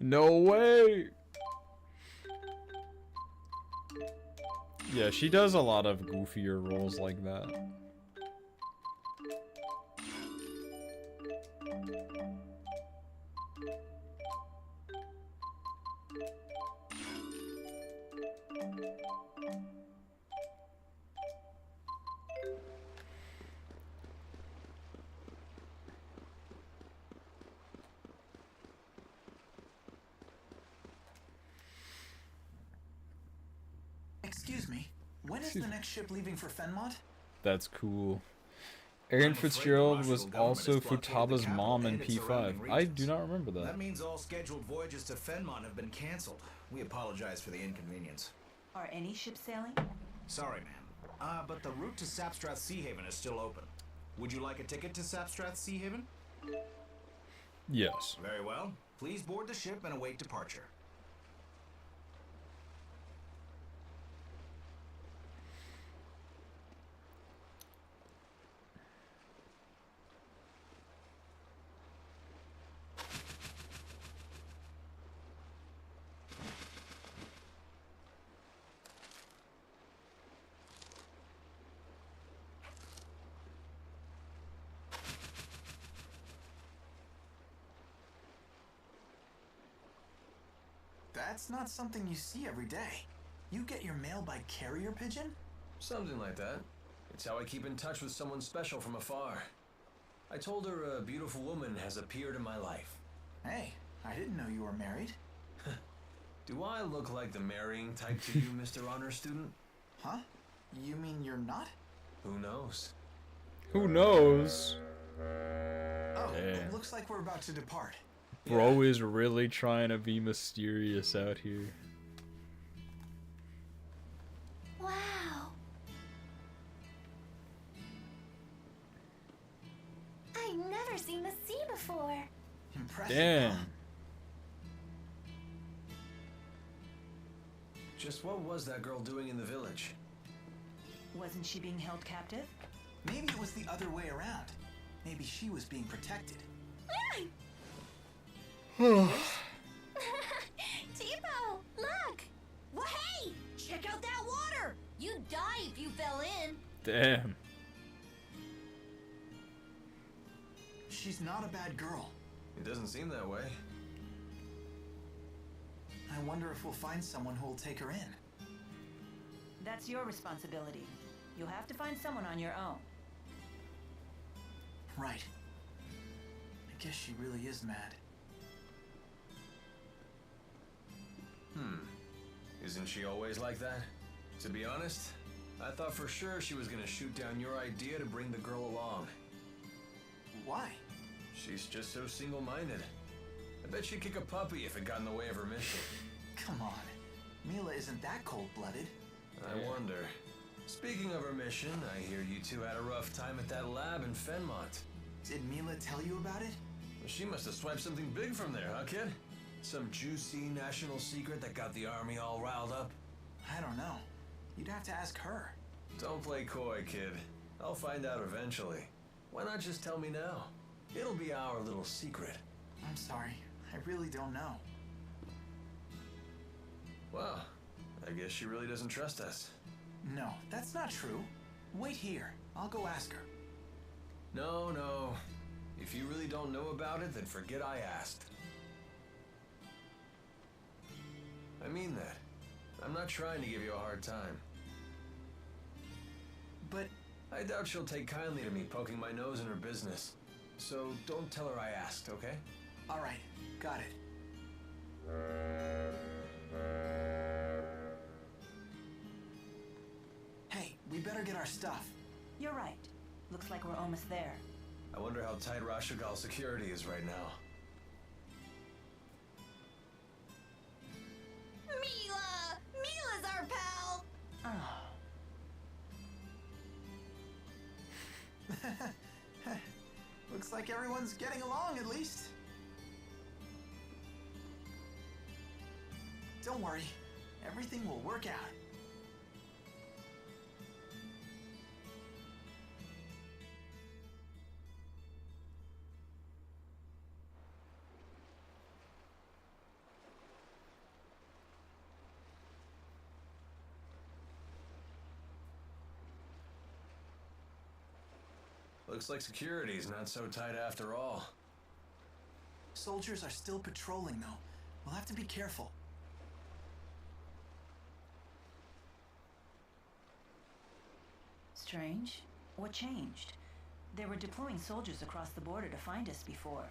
No way! Yeah, she does a lot of goofier roles like that. Excuse me, when is the next ship leaving for Fenmont? That's cool. Aaron Fitzgerald was also Futaba's mom in P5. I do not remember that. That means all scheduled voyages to Fenmont have been cancelled. We apologize for the inconvenience. Are any ships sailing? Sorry, ma'am. But the route to Sapstrath Sea Haven is still open. Would you like a ticket to Sapstrath Sea Haven? Yes. Very well. Please board the ship and await departure. That's not something you see every day. You get your mail by carrier pigeon? Something like that. It's how I keep in touch with someone special from afar. I told her a beautiful woman has appeared in my life. Hey, I didn't know you were married. Do I look like the marrying type to you, Mr. Honor Student? Huh? You mean you're not? Who knows? Who knows? Oh, Damn. it looks like we're about to depart. Bro is really trying to be mysterious out here. Wow. I've never seen the sea before. Impressive. Damn. Huh? Just what was that girl doing in the village? Wasn't she being held captive? Maybe it was the other way around. Maybe she was being protected. Tipo, look! Well, hey! Check out that water! You'd die if you fell in. Damn. She's not a bad girl. It doesn't seem that way. I wonder if we'll find someone who'll take her in. That's your responsibility. You'll have to find someone on your own. Right. I guess she really is mad. Isn't she always like that? To be honest, I thought for sure she was gonna shoot down your idea to bring the girl along. Why? She's just so single-minded. I bet she'd kick a puppy if it got in the way of her mission. Come on. Mila isn't that cold-blooded. I wonder. Speaking of her mission, I hear you two had a rough time at that lab in Fenmont. Did Mila tell you about it? She must have swiped something big from there, huh, kid? Some juicy national secret that got the army all riled up? I don't know. You'd have to ask her. Don't play coy, kid. I'll find out eventually. Why not just tell me now? It'll be our little secret. I'm sorry. I really don't know. Well, I guess she really doesn't trust us. No, that's not true. Wait here. I'll go ask her. No, no. If you really don't know about it, then forget I asked. I mean that. I'm not trying to give you a hard time. But I doubt she'll take kindly to me poking my nose in her business. So don't tell her I asked, okay? all right, got it. Hey, we better get our stuff. You're right. Looks like we're almost there. I wonder how tight Rashugal's security is right now. Looks like everyone's getting along, at least. Don't worry. Everything will work out. Looks like security's not so tight after all. Soldiers are still patrolling, though. We'll have to be careful. Strange. What changed? They were deploying soldiers across the border to find us before.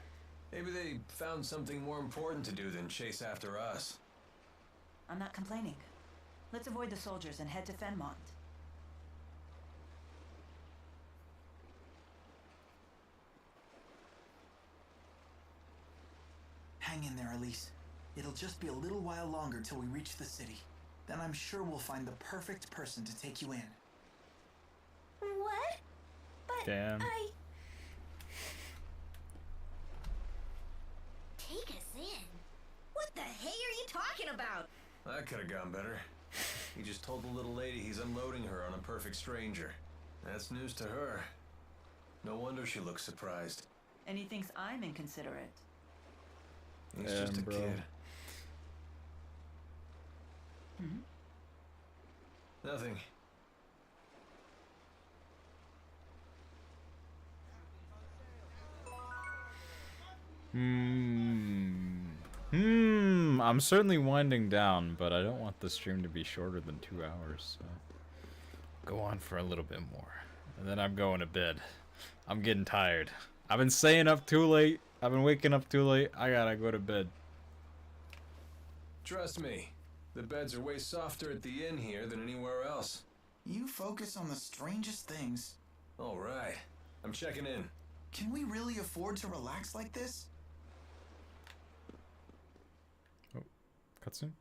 Maybe they found something more important to do than chase after us. I'm not complaining. Let's avoid the soldiers and head to Fenmont. Hang in there, Elise. It'll just be a little while longer till we reach the city. Then I'm sure we'll find the perfect person to take you in. What? But Damn. Take us in? What the hey are you talking about? That could have gone better. He just told the little lady he's unloading her on a perfect stranger. That's news to her. No wonder she looks surprised. And he thinks I'm inconsiderate. He's just a kid. Hmm? Nothing. I'm certainly winding down, but I don't want the stream to be shorter than 2 hours, so go on for a little bit more. And then I'm going to bed. I'm getting tired. I've been staying up too late. I've been waking up too late. I gotta go to bed. Trust me, the beds are way softer at the inn here than anywhere else. You focus on the strangest things. All right, I'm checking in. Can we really afford to relax like this? Oh, cutscene?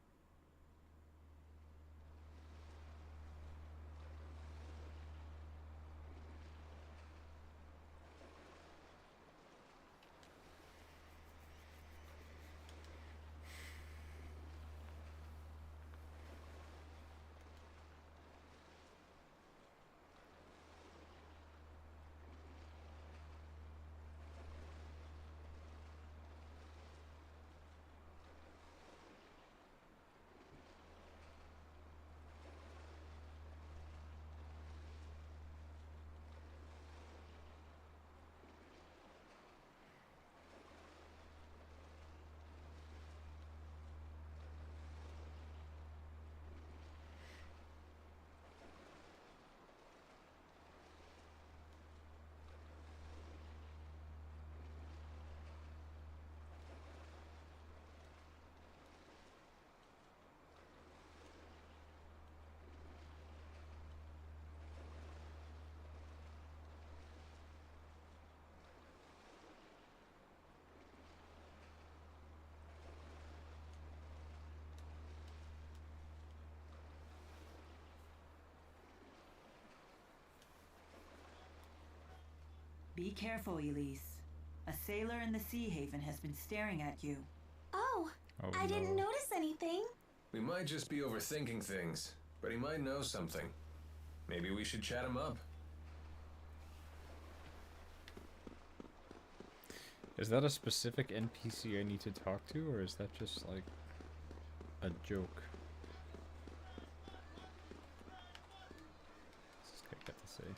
Be careful, Elise. A sailor in the Sea Haven has been staring at you. Oh, Oh, I didn't no. notice anything. We might just be overthinking things, but he might know something. Maybe we should chat him up. Is that a specific NPC I need to talk to, or is that just like a joke? What's this guy got to say?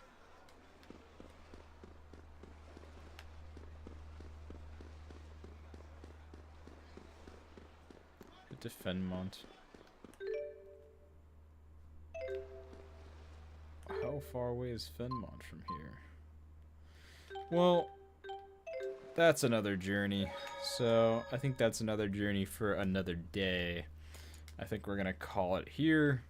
Good to Fenmont. How far away is Fenmont from here? Well, that's another journey. So I think that's another journey for another day. I think we're gonna call it here.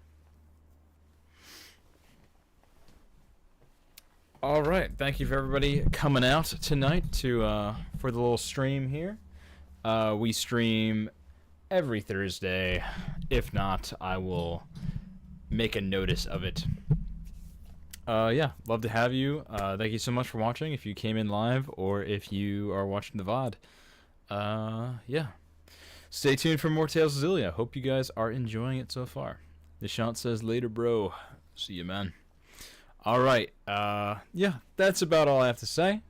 All right, thank you for everybody coming out tonight to for the little stream here. We stream every Thursday. If not, I will make a notice of it. yeah, love to have you. Thank you so much for watching. If you came in live or if you are watching the VOD, yeah. Stay tuned for more Tales of Xillia. Hope you guys are enjoying it so far. Nishant says later, bro. See you, man. All right. Yeah, that's about all I have to say.